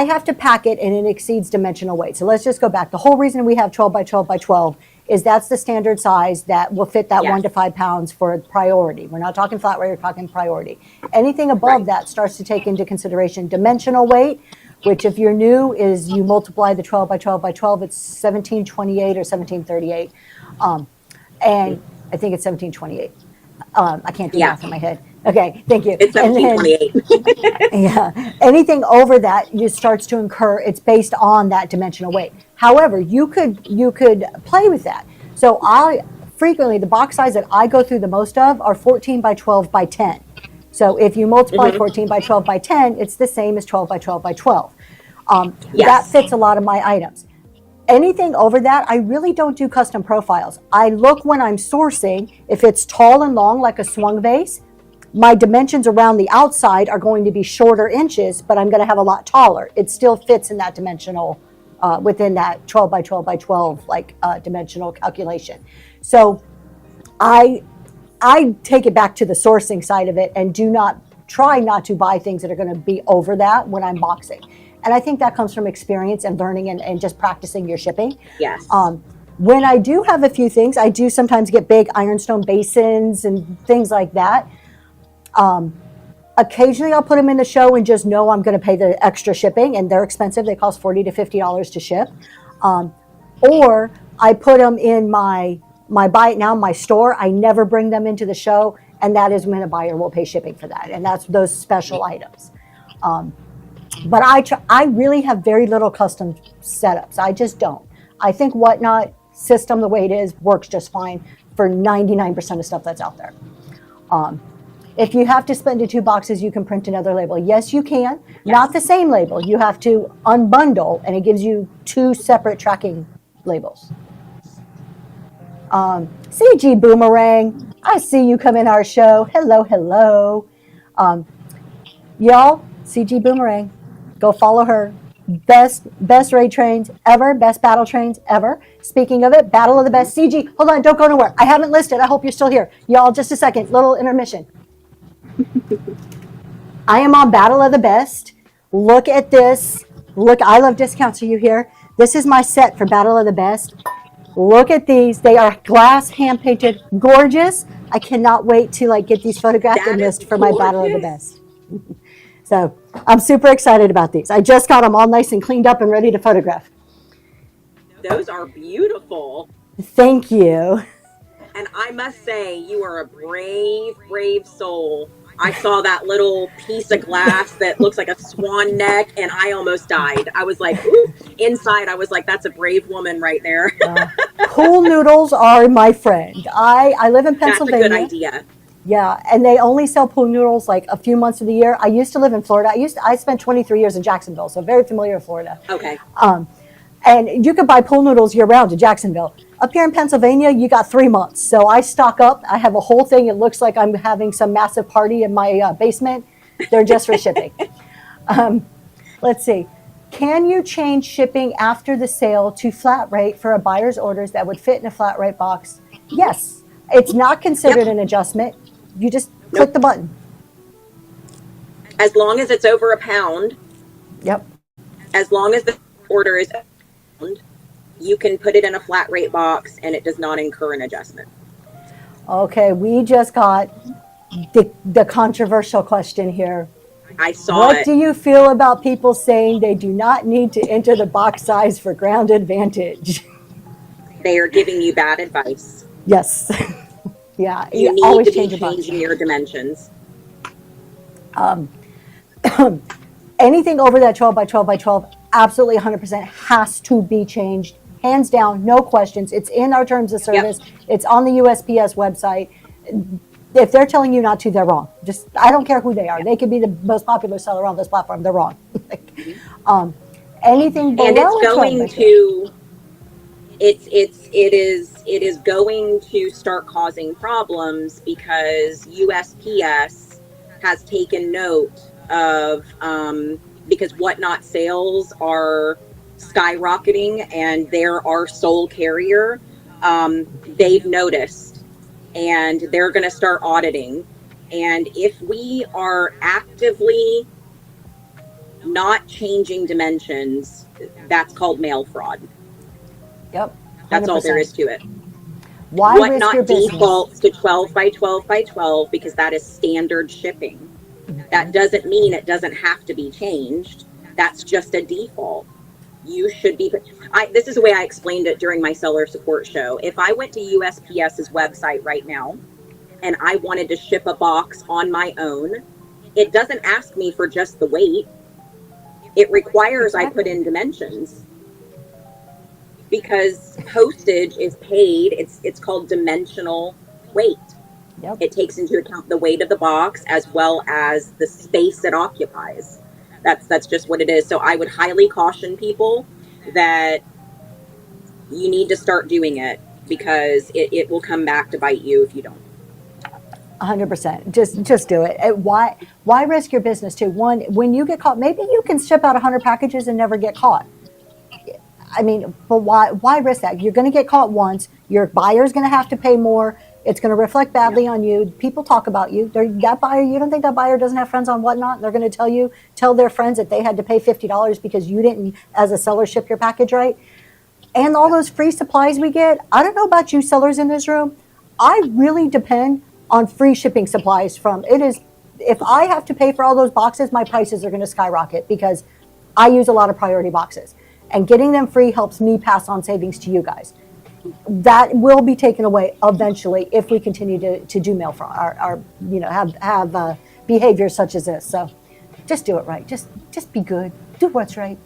have to pack it and it exceeds dimensional weight. So let's just go back. The whole reason we have 12 by 12 by 12 is that's the standard size that will fit that 1 to 5 pounds for priority. We're not talking flat rate, we're talking priority. Anything above that starts to take into consideration dimensional weight, which if you're new is you multiply the 12 by 12 by 12, it's 1728 or 1738. And I think it's 1728. I can't do Yeah. math in my head. Okay, thank you. It's And then- 1728. yeah, anything over that it starts to incur. It's based on that dimensional weight. However, you could play with that. So I frequently the box size that I go through the most of are 14 by 12 by 10. So if you multiply 14 by 12 by 10, it's the same as 12 by 12 by 12. That Yes. fits a lot of my items. Anything over that, I really don't do custom profiles. I look when I'm sourcing, if it's tall and long like a swung vase, my dimensions around the outside are going to be shorter inches, but I'm going to have a lot taller. It still fits in that dimensional, within that 12 by 12 by 12 dimensional calculation. So I take it back to the sourcing side of it and try not to buy things that are going to be over that when I'm boxing. And I think that comes from experience and learning and just practicing your shipping. Yes. When I do have a few things, I do sometimes get big ironstone basins and things like that. Occasionally I'll put them in the show and just know I'm going to pay the extra shipping, and they're expensive. They cost $40 to $50 to ship. Or I put them in my buy it now, my store. I never bring them into the show, and that is when a buyer will pay shipping for that. And that's those special items. But I really have very little custom setups. I just don't. I think Whatnot system, the way it is, works just fine for 99% of stuff that's out there. If you have to spend 2 boxes, you can print another label. Yes, you can. Yes. Not the same label. You have to unbundle, and it gives you 2 separate tracking labels. CG Boomerang, I see you come in our show. Hello, hello. Y'all, CG Boomerang, go follow her. Best raid trains ever, best battle trains ever. Speaking of it, Battle of the Best. CG, hold on, don't go nowhere. I haven't listed. I hope you're still here. Y'all, just a second, little intermission. I am on Battle of the Best. Look at this. Look, I love discounts. Are you here? This is my set for Battle of the Best. Look at these. They are glass hand painted, gorgeous. I cannot wait to get these photographed and list for my Battle of the Best. So I'm super excited about these. I just got them all nice and cleaned up and ready to photograph. Those are beautiful. Thank you. And I must say, you are a brave, brave soul. I saw that little piece of glass that looks like a swan neck, and I almost died. I was like, ooh. Inside, I was like, that's a brave woman right there. Pool noodles are my friend. I live in That's a Pennsylvania. good idea. Yeah, and they only sell pool noodles a few months of the year. I used to live in Florida. I spent 23 years in Jacksonville, so very familiar with Florida. Okay. And you could buy pool noodles year round in Jacksonville. Up here in Pennsylvania, you got 3 months. So I stock up. I have a whole thing. It looks like I'm having some massive party in my basement. They're just for shipping. Let's see. Can you change shipping after the sale to flat rate for a buyer's orders that would fit in a flat rate box? Yes. It's not considered an adjustment. You just click the button. As long as it's over a pound, Yep. as long as the order is a pound, you can put it in a flat rate box and it does not incur an adjustment. Okay, we just got the controversial question here. I saw What it. do you feel about people saying they do not need to enter the box size for ground advantage? They are giving you bad advice. Yes. Yeah, You need always to be change your box. changing your dimensions. Anything over that 12 by 12 by 12, absolutely 100% has to be changed. Hands down, no questions. It's in our terms of service. It's on the USPS website. If they're telling you not to, they're wrong. I don't care who they are. They could be the most popular seller on this platform. They're wrong. Anything below And it's a 12 by going 12. to it is going to start causing problems because USPS has taken note of because Whatnot sales are skyrocketing and they're our sole carrier. They've noticed and they're going to start auditing. And if we are actively not changing dimensions, that's called mail fraud. Yep. That's all there 100%. is to it. Why risk your Whatnot business? defaults to 12 by 12 by 12 because that is standard shipping. That doesn't mean it doesn't have to be changed. That's just a default. You should be. This is the way I explained it during my seller support show. If I went to USPS's website right now and I wanted to ship a box on my own, it doesn't ask me for just the weight. It requires I put in dimensions, because postage is paid. It's called dimensional weight. Yep. It takes into account the weight of the box as well as the space it occupies. That's just what it is. So I would highly caution people that you need to start doing it, because it will come back to bite you if you don't. 100%. Just do it. Why risk your business too? One, when you get caught, maybe you can ship out 100 packages and never get caught. I mean, but why risk that? You're going to get caught once. Your buyer's going to have to pay more. It's going to reflect badly on you. People talk about you. That buyer, you don't think that buyer doesn't have friends on Whatnot? They're going to tell their friends that they had to pay $50 because you didn't, as a seller, ship your package right. And all those free supplies we get. I don't know about you sellers in this room. I really depend on free shipping supplies from it. Is if I have to pay for all those boxes, my prices are going to skyrocket because I use a lot of priority boxes, and getting them free helps me pass on savings to you guys. That will be taken away eventually if we continue to do mail fraud, have behaviors such as this. So just do it right. Just be good. Do what's right.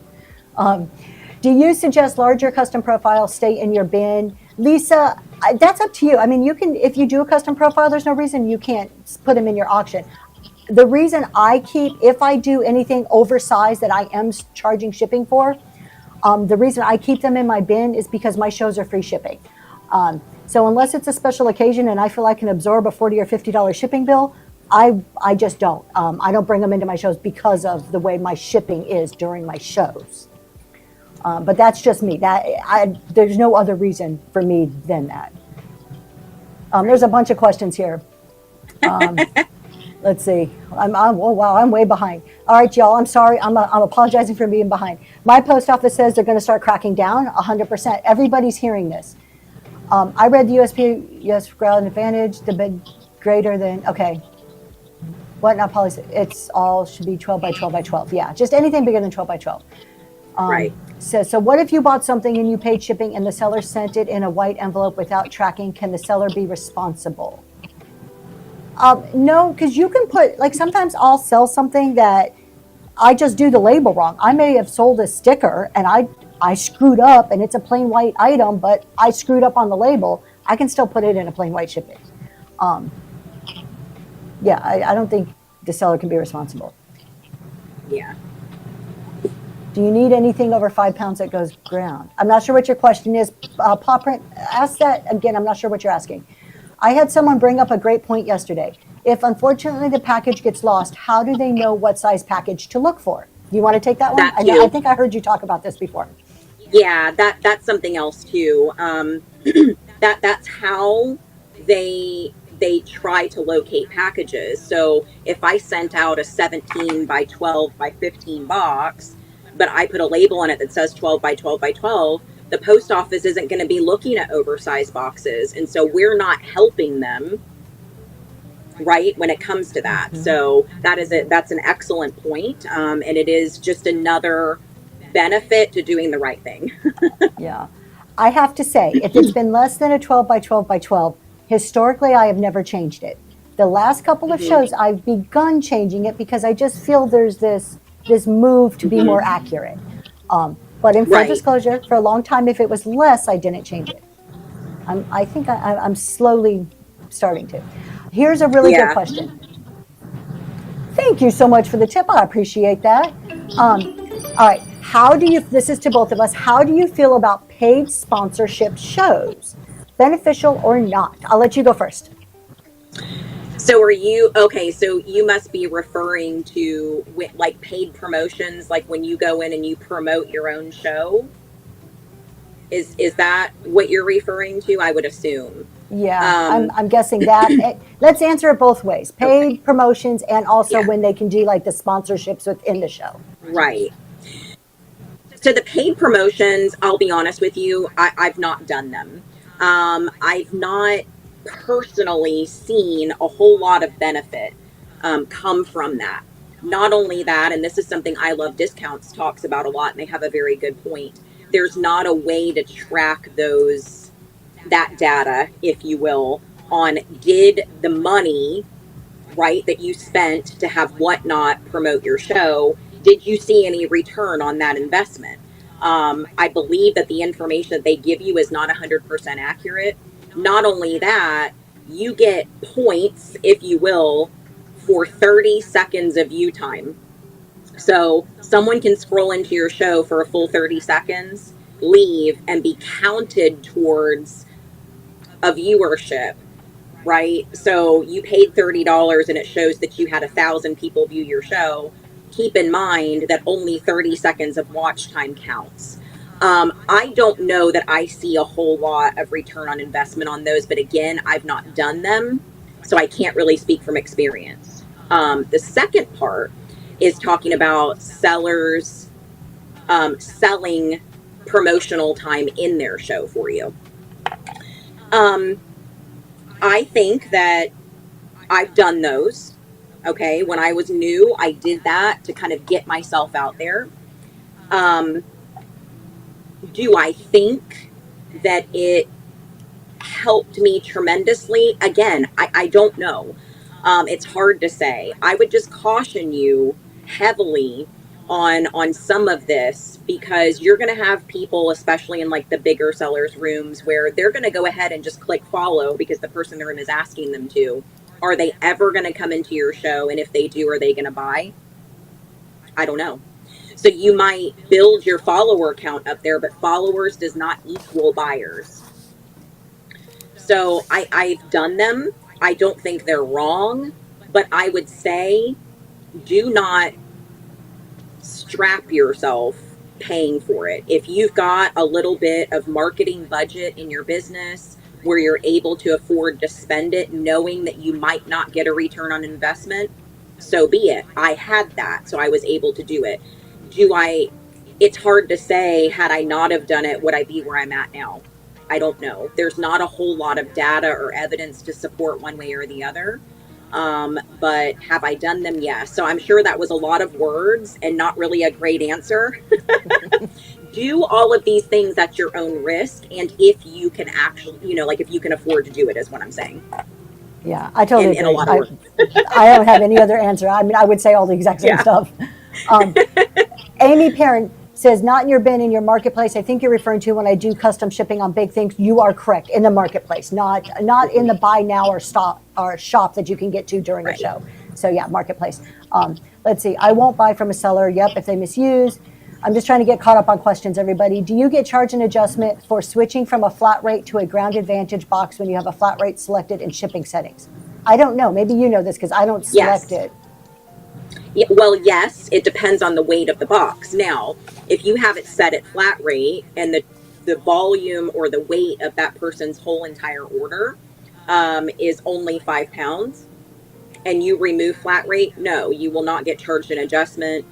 Do you suggest larger custom profiles stay in your bin? Lisa, that's up to you. I mean, you can, if you do a custom profile, there's no reason you can't put them in your auction. The reason if I do anything oversized that I am charging shipping for, the reason I keep them in my bin is because my shows are free shipping. So unless it's a special occasion and I feel I can absorb a $40 or $50 shipping bill, I just don't. I don't bring them into my shows because of the way my shipping is during my shows. But that's just me. There's no other reason for me than that. There's a bunch of questions here. Let's see. I'm way behind. All right, y'all. I'm sorry. I'm apologizing for being behind. My post office says they're going to start cracking down 100%. Everybody's hearing this. I read the USPS ground advantage, the bid greater than, okay. What now policy? It's all should be 12 by 12 by 12. Yeah, just anything bigger than 12 by 12. Right. So what if you bought something and you paid shipping and the seller sent it in a white envelope without tracking? Can the seller be responsible? No, because you can put, like, sometimes I'll sell something that I just do the label wrong. I may have sold a sticker and I screwed up and it's a plain white item, but I screwed up on the label. I can still put it in a plain white shipping. Yeah, I don't think the seller can be responsible. Yeah. Do you need anything over 5 pounds that goes ground? I'm not sure what your question is. Paw Print, ask that again. I'm not sure what you're asking. I had someone bring up a great point yesterday. If unfortunately the package gets lost, how do they know what size package to look for? Do you want to take that one? I think I heard you talk about this before. Yeah, that's something else too. That's how they try to locate packages. So if I sent out a 17 by 12 by 15 box, but I put a label on it that says 12 by 12 by 12, the post office isn't going to be looking at oversized boxes. And so we're not helping them, right, when it comes to that. Mm-hmm. So that's an excellent point. And it is just another benefit to doing the right thing. Yeah. I have to say, if it's been less than a 12 by 12 by 12, historically, I have never changed it. The last couple of shows, I've begun changing it because I just feel there's this move to be more accurate. But in full disclosure, for a long time, if it was less, I didn't change it. I think I'm slowly starting to. Here's a really good question. Thank you so much for the tip. I appreciate that. All right. This is to both of us, how do you feel about paid sponsorship shows? Beneficial or not? I'll let you go first. So so you must be referring to like paid promotions, like when you go in and you promote your own show. Is that what you're referring to? I would assume. Yeah, I'm guessing that. Let's answer it both ways. Paid promotions and also when they can do like the sponsorships within the show. Right. So the paid promotions, I'll be honest with you, I've not done them. I've not personally seen a whole lot of benefit come from that. Not only that, and this is something I Love Discounts talks about a lot, and they have a very good point. There's not a way to track that data, if you will, on did the money, right, that you spent to have Whatnot promote your show, did you see any return on that investment? I believe that the information that they give you is not 100% accurate. Not only that, you get points, if you will, for 30 seconds of view time. So someone can scroll into your show for a full 30 seconds, leave, and be counted towards a viewership, right? So you paid $30 and it shows that you had 1,000 people view your show. Keep in mind that only 30 seconds of watch time counts. I don't know that I see a whole lot of return on investment on those, but again, I've not done them, so I can't really speak from experience. The second part is talking about sellers selling promotional time in their show for you. I think that I've done those. Okay, when I was new, I did that to kind of get myself out there. Do I think that it helped me tremendously? Again, I don't know. It's hard to say. I would just caution you heavily on some of this, because you're going to have people, especially in like the bigger sellers rooms, where they're going to go ahead and just click follow because the person in the room is asking them to. Are they ever going to come into your show? And if they do, are they going to buy? I don't know. So you might build your follower count up there, but followers does not equal buyers. So I've done them. I don't think they're wrong, but I would say do not strap yourself paying for it. If you've got a little bit of marketing budget in your business where you're able to afford to spend it, knowing that you might not get a return on investment, so be it. I had that, so I was able to do it. It's hard to say, had I not have done it, would I be where I'm at now? I don't know. There's not a whole lot of data or evidence to support one way or the other. But have I done them? Yes. So I'm sure that was a lot of words and not really a great answer. Do all of these things at your own risk. And if you can actually, like if you can afford to do it, is what I'm saying. Yeah, I totally agree. In a lot of words. I don't have any other answer. I mean, I would say all the exact same stuff. Amy Perrin says, not in your bin, in your marketplace. I think you're referring to when I do custom shipping on big things. You are correct, in the marketplace, not in the buy now or shop that you can get to during a show. So yeah, marketplace. Let's see. I won't buy from a seller. Yep, if they misuse. I'm just trying to get caught up on questions, everybody. Do you get charged an adjustment for switching from a flat rate to a ground advantage box when you have a flat rate selected in shipping settings? I don't know. Maybe you know this because I don't select it. Yeah, well, yes, it depends on the weight of the box. Now, if you have it set at flat rate and the volume or the weight of that person's whole entire order is only 5 pounds and you remove flat rate, no, you will not get charged an adjustment.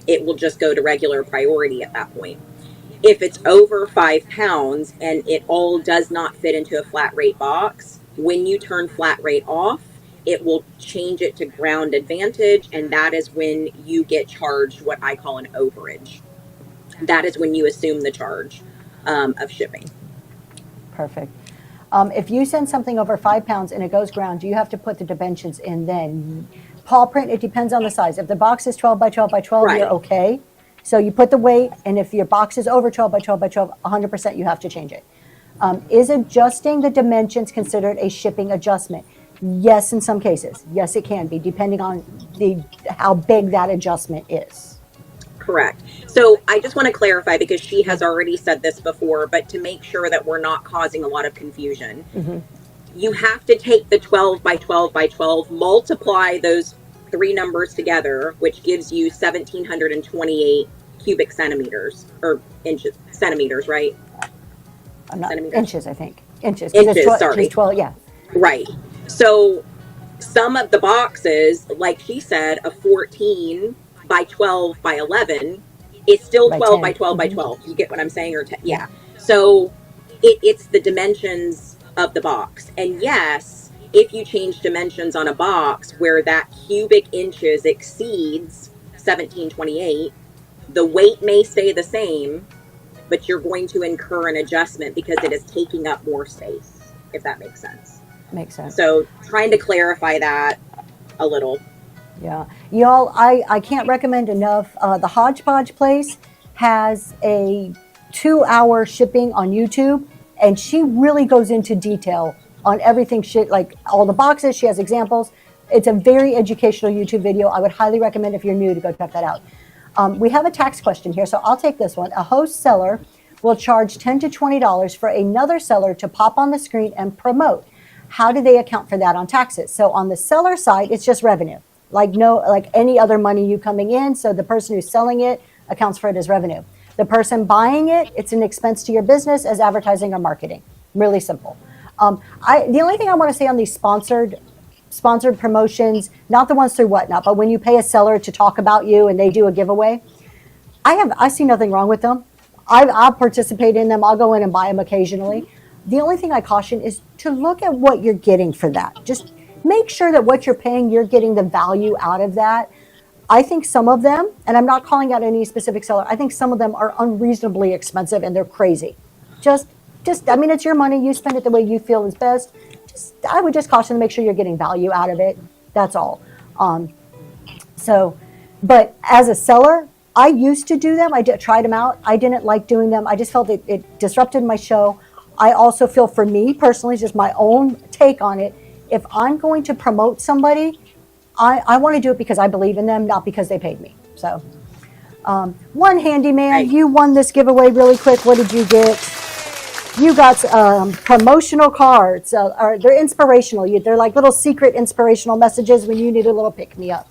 It will just go to regular priority at that point. If it's over 5 pounds and it all does not fit into a flat rate box, when you turn flat rate off, it will change it to ground advantage, and that is when you get charged what I call an overage. That is when you assume the charge of shipping. Perfect. If you send something over 5 pounds and it goes ground, do you have to put the dimensions in then? Paul Print, it depends on the size. If the box is 12 by 12 by 12, right, you're okay. So you put the weight, and if your box is over 12 by 12 by 12, 100% you have to change it. Is adjusting the dimensions considered a shipping adjustment? Yes, in some cases. Yes, it can be, depending on how big that adjustment is. Correct. So I just want to clarify, because she has already said this before, but to make sure that we're not causing a lot of confusion, you have to take the 12 by 12 by 12, multiply those 3 numbers together, which gives you 1,728 cubic centimeters, or centimeters, right? Inches, I think. Inches. Inches, sorry. 12, yeah. Right. So some of the boxes, like she said, a 14 by 12 by 11 is still 12 by 12 by 12. You get what I'm saying? Or yeah. So it's the dimensions of the box. And yes, if you change dimensions on a box where that cubic inches exceeds 1728, the weight may stay the same, but you're going to incur an adjustment because it is taking up more space. if that makes sense. Makes sense. So trying to clarify that a little. Yeah. Y'all, I can't recommend enough. The Hodgepodge place has a 2-hour shipping on YouTube, and she really goes into detail on everything, like all the boxes. She has examples. It's a very educational YouTube video. I would highly recommend, if you're new, to go check that out. We have a tax question here, so I'll take this one. A host seller will charge $10 to $20 for another seller to pop on the screen and promote. How do they account for that on taxes? So on the seller side, it's just revenue, like any other money you coming in. So the person who's selling it accounts for it as revenue. The person buying it, it's an expense to your business as advertising or marketing. Really simple. The only thing I want to say on these sponsored promotions, not the ones through Whatnot, but when you pay a seller to talk about you and they do a giveaway, I see nothing wrong with them. I'll participate in them. I'll go in and buy them occasionally. The only thing I caution is to look at what you're getting for that. Just make sure that what you're paying, you're getting the value out of that. I think some of them, and I'm not calling out any specific seller, I think some of them are unreasonably expensive and they're crazy. I mean, it's your money. You spend it the way you feel is best. I would just caution to make sure you're getting value out of it. That's all. But as a seller, I used to do them. I tried them out. I didn't like doing them. I just felt it disrupted my show. I also feel, for me personally, just my own take on it, if I'm going to promote somebody, I want to do it because I believe in them, not because they paid me. So, one handyman, Right. You won this giveaway really quick. What did you get? You got promotional cards. They're inspirational. They're like little secret inspirational messages when you need a little pick-me-up.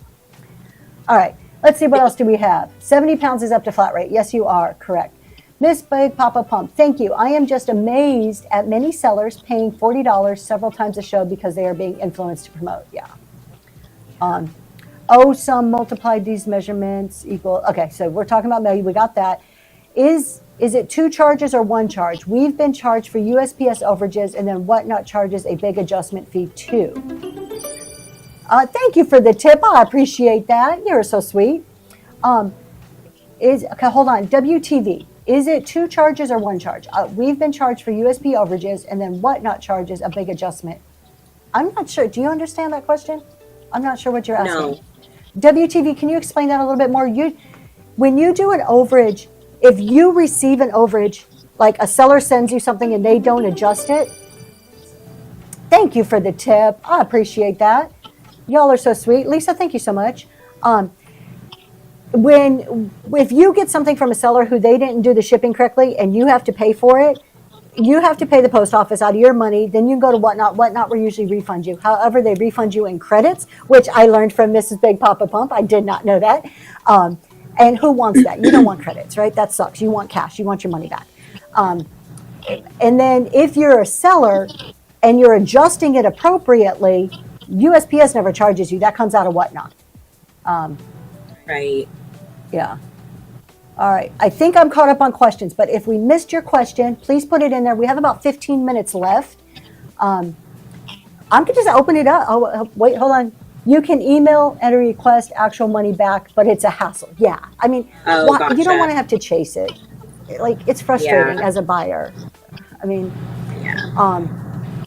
All right, let's see, what else do we have? 70 pounds is up to flat rate. Yes, you are, correct. Miss Big Papa Pump, thank you. I am just amazed at many sellers paying $40 several times a show because they are being influenced to promote. Yeah. Some multiplied these measurements equal. Okay, so we're talking about value. We got that. Is it 2 charges or 1 charge? We've been charged for USPS overages, and then Whatnot charges a big adjustment fee too. Thank you for the tip. I appreciate that. You're so sweet. Okay, hold on. WTV. Is it 2 charges or 1 charge? We've been charged for USP overages, and then Whatnot charges a big adjustment. I'm not sure. Do you understand that question? I'm not sure what you're asking. No. WTV, can you explain that a little bit more? When you do an overage, if you receive an overage, like a seller sends you something and they don't adjust it, thank you for the tip. I appreciate that. Y'all are so sweet. Lisa, thank you so much. If you get something from a seller who they didn't do the shipping correctly and you have to pay for it, you have to pay the post office out of your money. Then you can go to Whatnot. Whatnot will usually refund you. However, they refund you in credits, which I learned from Mrs. Big Papa Pump. I did not know that. And who wants that? You don't want credits, right? That sucks. You want cash. You want your money back. And then if you're a seller and you're adjusting it appropriately, USPS never charges you. That comes out of Whatnot. Right. Yeah. All right. I think I'm caught up on questions, but if we missed your question, please put it in there. We have about 15 minutes left. I'm going to just open it up. Oh, wait, hold on. You can email and request actual money back, but it's a hassle. Yeah. I mean, Gotcha. You don't want to have to chase it. Like, it's frustrating as a buyer. I mean,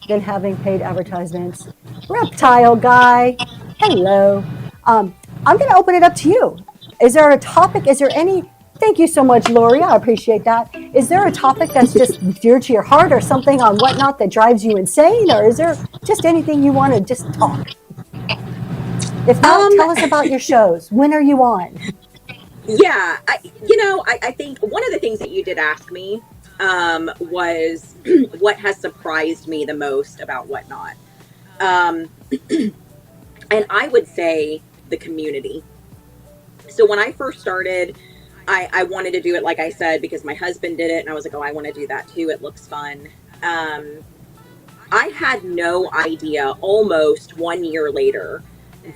then having paid advertisements. Reptile guy. Hello. I'm going to open it up to you. Is there a topic? Is there any? Thank you so much, Lori. I appreciate that. Is there a topic that's just dear to your heart or something on Whatnot that drives you insane? Or is there just anything you want to just talk? If not, tell us about your shows. When are you on? Yeah, I think one of the things that you did ask me was what has surprised me the most about Whatnot. And I would say the community. So when I first started, I wanted to do it, like I said, because my husband did it, and I was like, oh, I want to do that too. It looks fun. I had no idea almost 1 year later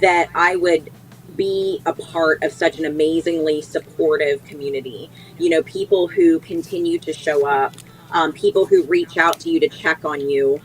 that I would be a part of such an amazingly supportive community. You know, people who continue to show up, people who reach out to you to check on you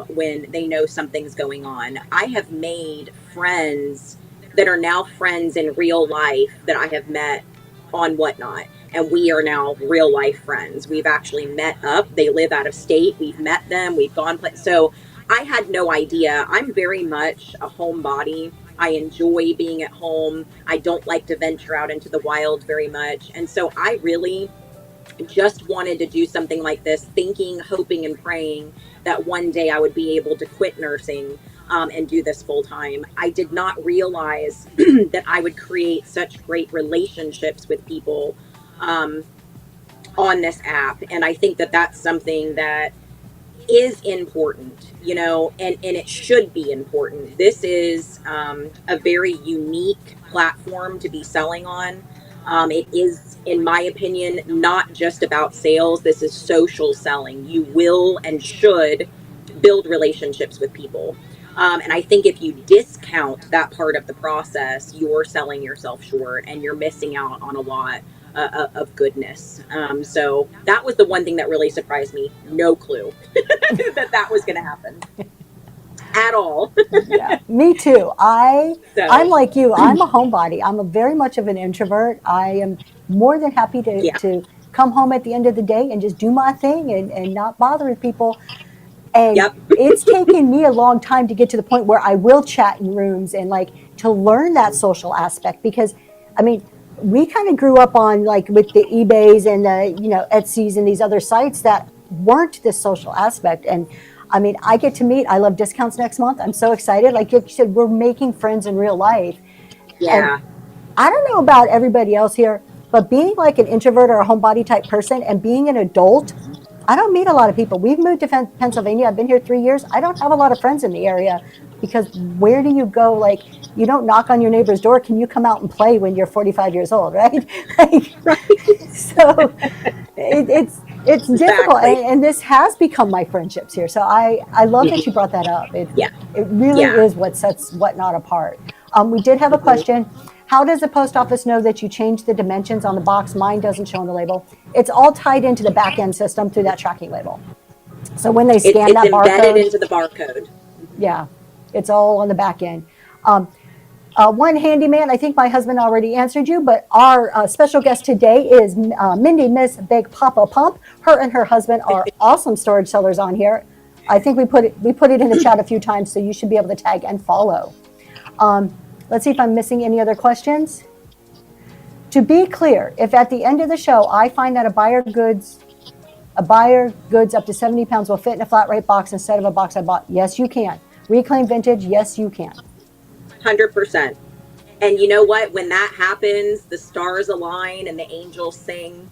when they know something's going on. I have made friends that are now friends in real life that I have met on Whatnot. and we are now real life friends. We've actually met up. They live out of state. We've met them. We've gone. So I had no idea. I'm very much a homebody. I enjoy being at home. I don't like to venture out into the wild very much. And so I really just wanted to do something like this, thinking, hoping, and praying that one day I would be able to quit nursing and do this full time. I did not realize that I would create such great relationships with people on this app. And I think that that's something that is important, you know, and it should be important. This is a very unique platform to be selling on. It is, in my opinion, not just about sales. This is social selling. You will and should build relationships with people. And I think if you discount that part of the process, you're selling yourself short and you're missing out on a lot of goodness. So that was the one thing that really surprised me. No clue that was going to happen at all. Yeah, me too. I'm like you. I'm a homebody. I'm very much of an introvert. I am more than happy to come home at the end of the day and just do my thing and not bother with people. And it's taken me a long time to get to the point where I will chat in rooms and like to learn that social aspect, because I mean, we kind of grew up on like with the eBays and the, you know, Etsy's and these other sites that weren't this social aspect. And I mean, I get to meet, I love discounts next month. I'm so excited. Like you said, we're making friends in real life. Yeah. And I don't know about everybody else here, but being like an introvert or a homebody type person and being an adult, I don't meet a lot of people. We've moved to Pennsylvania. I've been here 3 years. I don't have a lot of friends in the area, because where do you go? Like, you don't knock on your neighbor's door. Can you come out and play when you're 45 years old, right? So it's difficult. And this has become my friendships here. So I love that you brought that up. It really is what sets Whatnot apart. We did have a question. How does the post office know that you changed the dimensions on the box? Mine doesn't show on the label. It's all tied into the back end system through that tracking label. So when they scan that barcode, it's embedded into the barcode. Yeah, it's all on the back end. One handyman, I think my husband already answered you, but our special guest today is Mindy, Miss Big Papa Pump. Her and her husband are awesome storage sellers on here. I think we put it in the chat a few times, so you should be able to tag and follow. Let's see if I'm missing any other questions. To be clear, if at the end of the show I find that a buyer goods up to 70 pounds will fit in a flat rate box instead of a box I bought, yes, you can. Reclaim vintage, yes, you can. 100%. And you know what? When that happens, the stars align and the angels sing.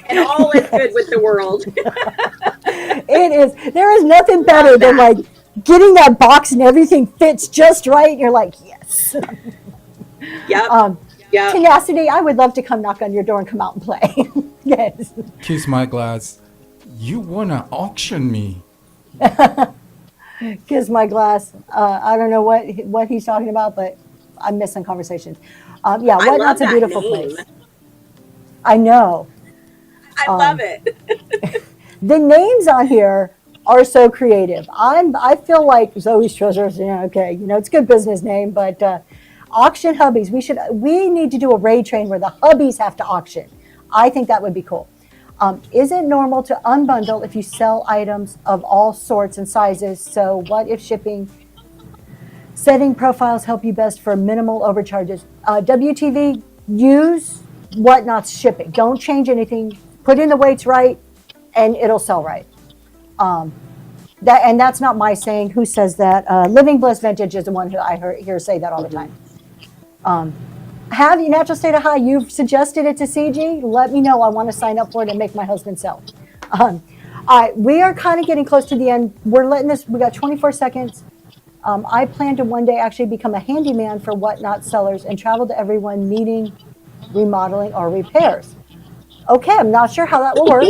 And all is good with the world. It is. There is nothing better than like getting that box and everything fits just right. And you're like, yes. Yep. Tenacity, I would love to come knock on your door and come out and play. Yes. Kiss my glass. You wanna auction me? Kiss my glass. I don't know what he's talking about, but I'm missing conversations. Whatnot's a beautiful place. I know. I love it. The names on here are so creative. I feel like Zoe's Treasures. Yeah, okay, you know, it's a good business name, but auction hubbies. We need to do a raid train where the hubbies have to auction. I think that would be cool. Is it normal to unbundle if you sell items of all sorts and sizes? So what if shipping setting profiles help you best for minimal overcharges? WTV, use Whatnot's shipping. Don't change anything. Put in the weights right, and it'll sell right. That's not my saying. Who says that? Living Bliss Vintage is the one who I hear say that all the time. Have you natural state of high? You've suggested it to CG. Let me know. I want to sign up for it and make my husband sell. We are kind of getting close to the end. We're letting this. We got 24 seconds. I plan to one day actually become a handyman for Whatnot sellers and travel to everyone needing remodeling or repairs. Okay, I'm not sure how that will work.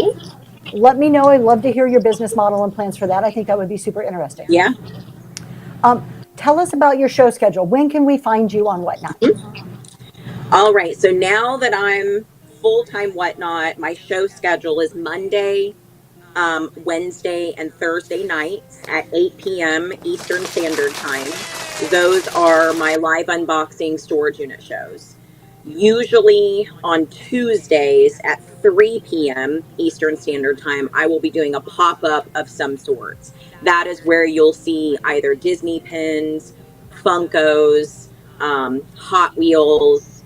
Let me know. I'd love to hear your business model and plans for that. I think that would be super interesting. Yeah. Tell us about your show schedule. When can we find you on Whatnot? All right. So now that I'm full-time Whatnot, my show schedule is Monday, Wednesday, and Thursday nights at 8 p.m. Eastern Standard Time. Those are my live unboxing storage unit shows. Usually on Tuesdays at 3 p.m. Eastern Standard Time, I will be doing a pop up of some sorts. That is where you'll see either Disney pins, Funkos, Hot Wheels,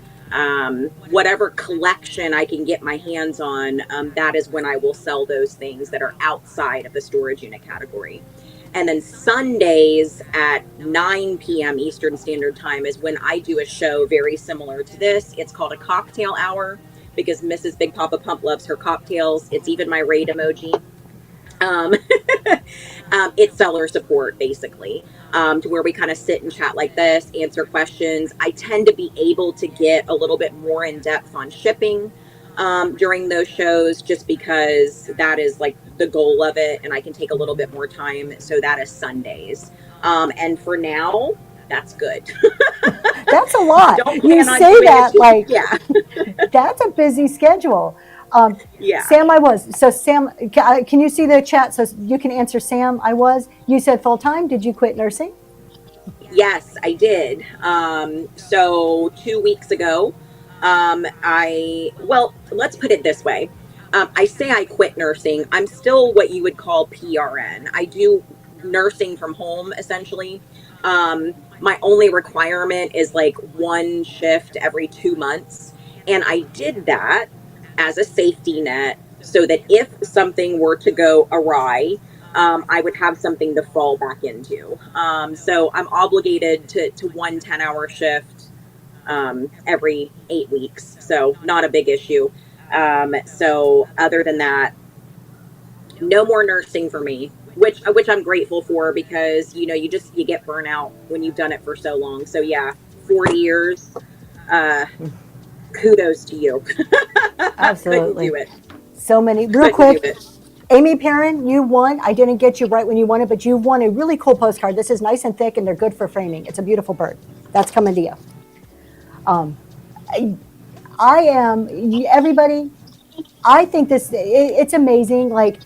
whatever collection I can get my hands on. That is when I will sell those things that are outside of the storage unit category. And then Sundays at 9 p.m. Eastern Standard Time is when I do a show very similar to this. It's called a cocktail hour because Mrs. Big Papa Pump loves her cocktails. It's even my rate emoji. Um, it's seller support basically, to where we kind of sit and chat like this, answer questions. I tend to be able to get a little bit more in depth on shipping during those shows, just because that is like the goal of it, and I can take a little bit more time. So that is Sundays. And for now, that's good. That's a lot. Don't You plan on say doing that it. like Yeah. that's a busy schedule. Yeah. Sam, so Sam, can you see the chat? So you can answer Sam, you said full time. Did you quit nursing? Yes, I did. So 2 weeks ago, let's put it this way. I say I quit nursing. I'm still what you would call PRN. I do nursing from home essentially. My only requirement is like one shift every 2 months. And I did that as a safety net so that if something were to go awry, I would have something to fall back into. So I'm obligated to one 10-hour shift every 8 weeks. So not a big issue. So other than that, no more nursing for me, which I'm grateful for, because you get burnout when you've done it for so long. So yeah, 40 years. Kudos to you. Absolutely. Couldn't do it. So many. Real Couldn't do quick, it. Amy Perrin, you won. I didn't get you right when you won it, but you won a really cool postcard. This is nice and thick, and they're good for framing. It's a beautiful bird. That's coming to you. Everybody, I think it's amazing, like,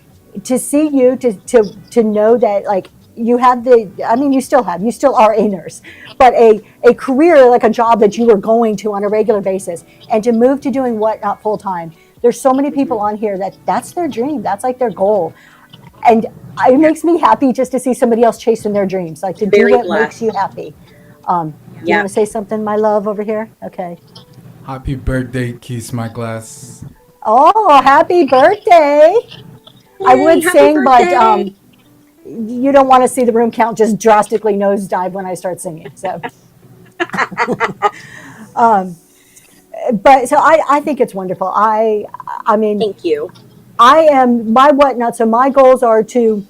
to see you, to know that, like, you still are a nurse, but a career, like a job that you were going to on a regular basis, and to move to doing Whatnot full time. There's so many people on here that's their dream. That's like their goal. And it makes me happy just to see somebody else chasing their dreams, like to do Very what blessed. makes you happy. You Yeah. want to say something, my love, over here? Okay. Happy birthday, Kiss My Glass. Oh, happy birthday. I would Happy sing, but birthday. you don't want to see the room count just drastically nosedive when I start singing. So, but so I think it's wonderful. I mean, Thank you. I am my Whatnot. So my goals are to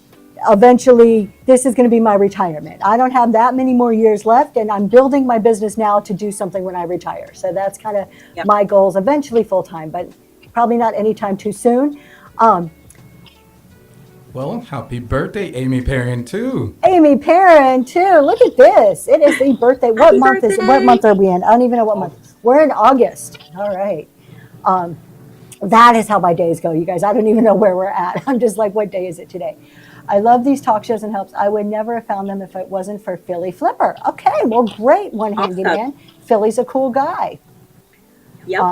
eventually, this is going to be my retirement. I don't have that many more years left, and I'm building my business now to do something when I retire. So that's kind of Yep. my goals, eventually full time, but probably not anytime too soon. Well, happy birthday, Amy Perrin, too. Amy Perrin too. Look at this. It is the birthday. What Happy month is it? What birthday. month are we in? I don't even know what month. We're in August. All right. That is how my days go, you guys. I don't even know where we're at. I'm just like, what day is it today? I love these talk shows and helps. I would never have found them if it wasn't for Philly Flipper. Okay, well, great, one handy Awesome. man. Philly's a cool guy. Yep.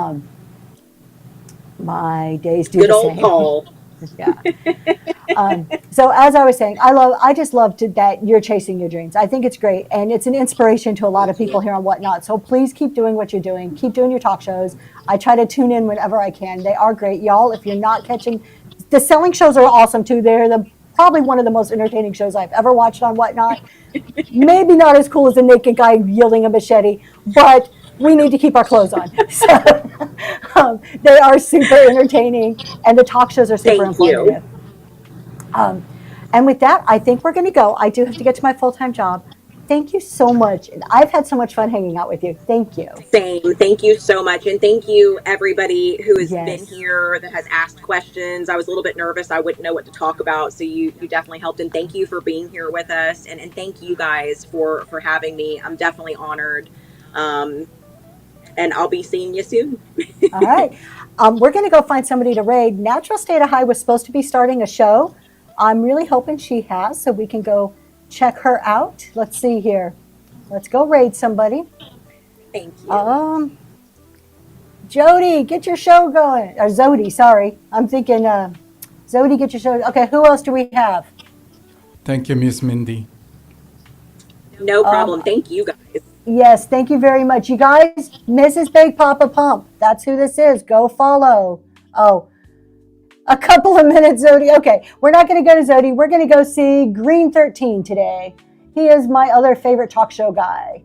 My days do Good the old same. Paul. Yeah. So as I was saying, I just love that you're chasing your dreams. I think it's great, and it's an inspiration to a lot of people here on Whatnot. So please keep doing what you're doing. Keep doing your talk shows. I try to tune in whenever I can. They are great, y'all. If you're not catching, the selling shows are awesome too. They're probably one of the most entertaining shows I've ever watched on Whatnot. Maybe not as cool as a naked guy wielding a machete, but we need to keep our clothes on. So they are super entertaining, and the talk shows are super Thank you. informative. And with that, I think we're going to go. I do have to get to my full-time job. Thank you so much. I've had so much fun hanging out with you. Thank you. Same. Thank you so much. And thank you, everybody who has Yes. been here, that has asked questions. I was a little bit nervous. I wouldn't know what to talk about. So you definitely helped. And thank you for being here with us. And thank you guys for having me. I'm definitely honored. And I'll be seeing you soon. All right. We're going to go find somebody to raid. Natural State of High was supposed to be starting a show. I'm really hoping she has, so we can go check her out. Let's see here. Let's go raid somebody. Thank you. Jody, get your show going. Or Zodi, sorry. I'm thinking, Zodi, get your show. Okay, who else do we have? Thank you, Miss Mindy. No problem. Thank you guys. Yes, thank you very much. You guys, Mrs. Big Papa Pump, that's who this is. Go follow. Oh, a couple of minutes, Zodi. Okay, we're not going to go to Zodi. We're going to go see Green 13 today. He is my other favorite talk show guy.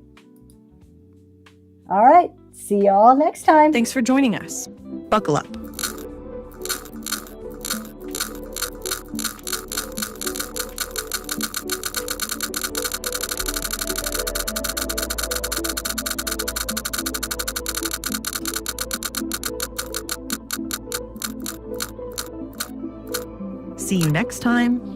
All right, see y'all next time. Thanks for joining us. Buckle up. See you next time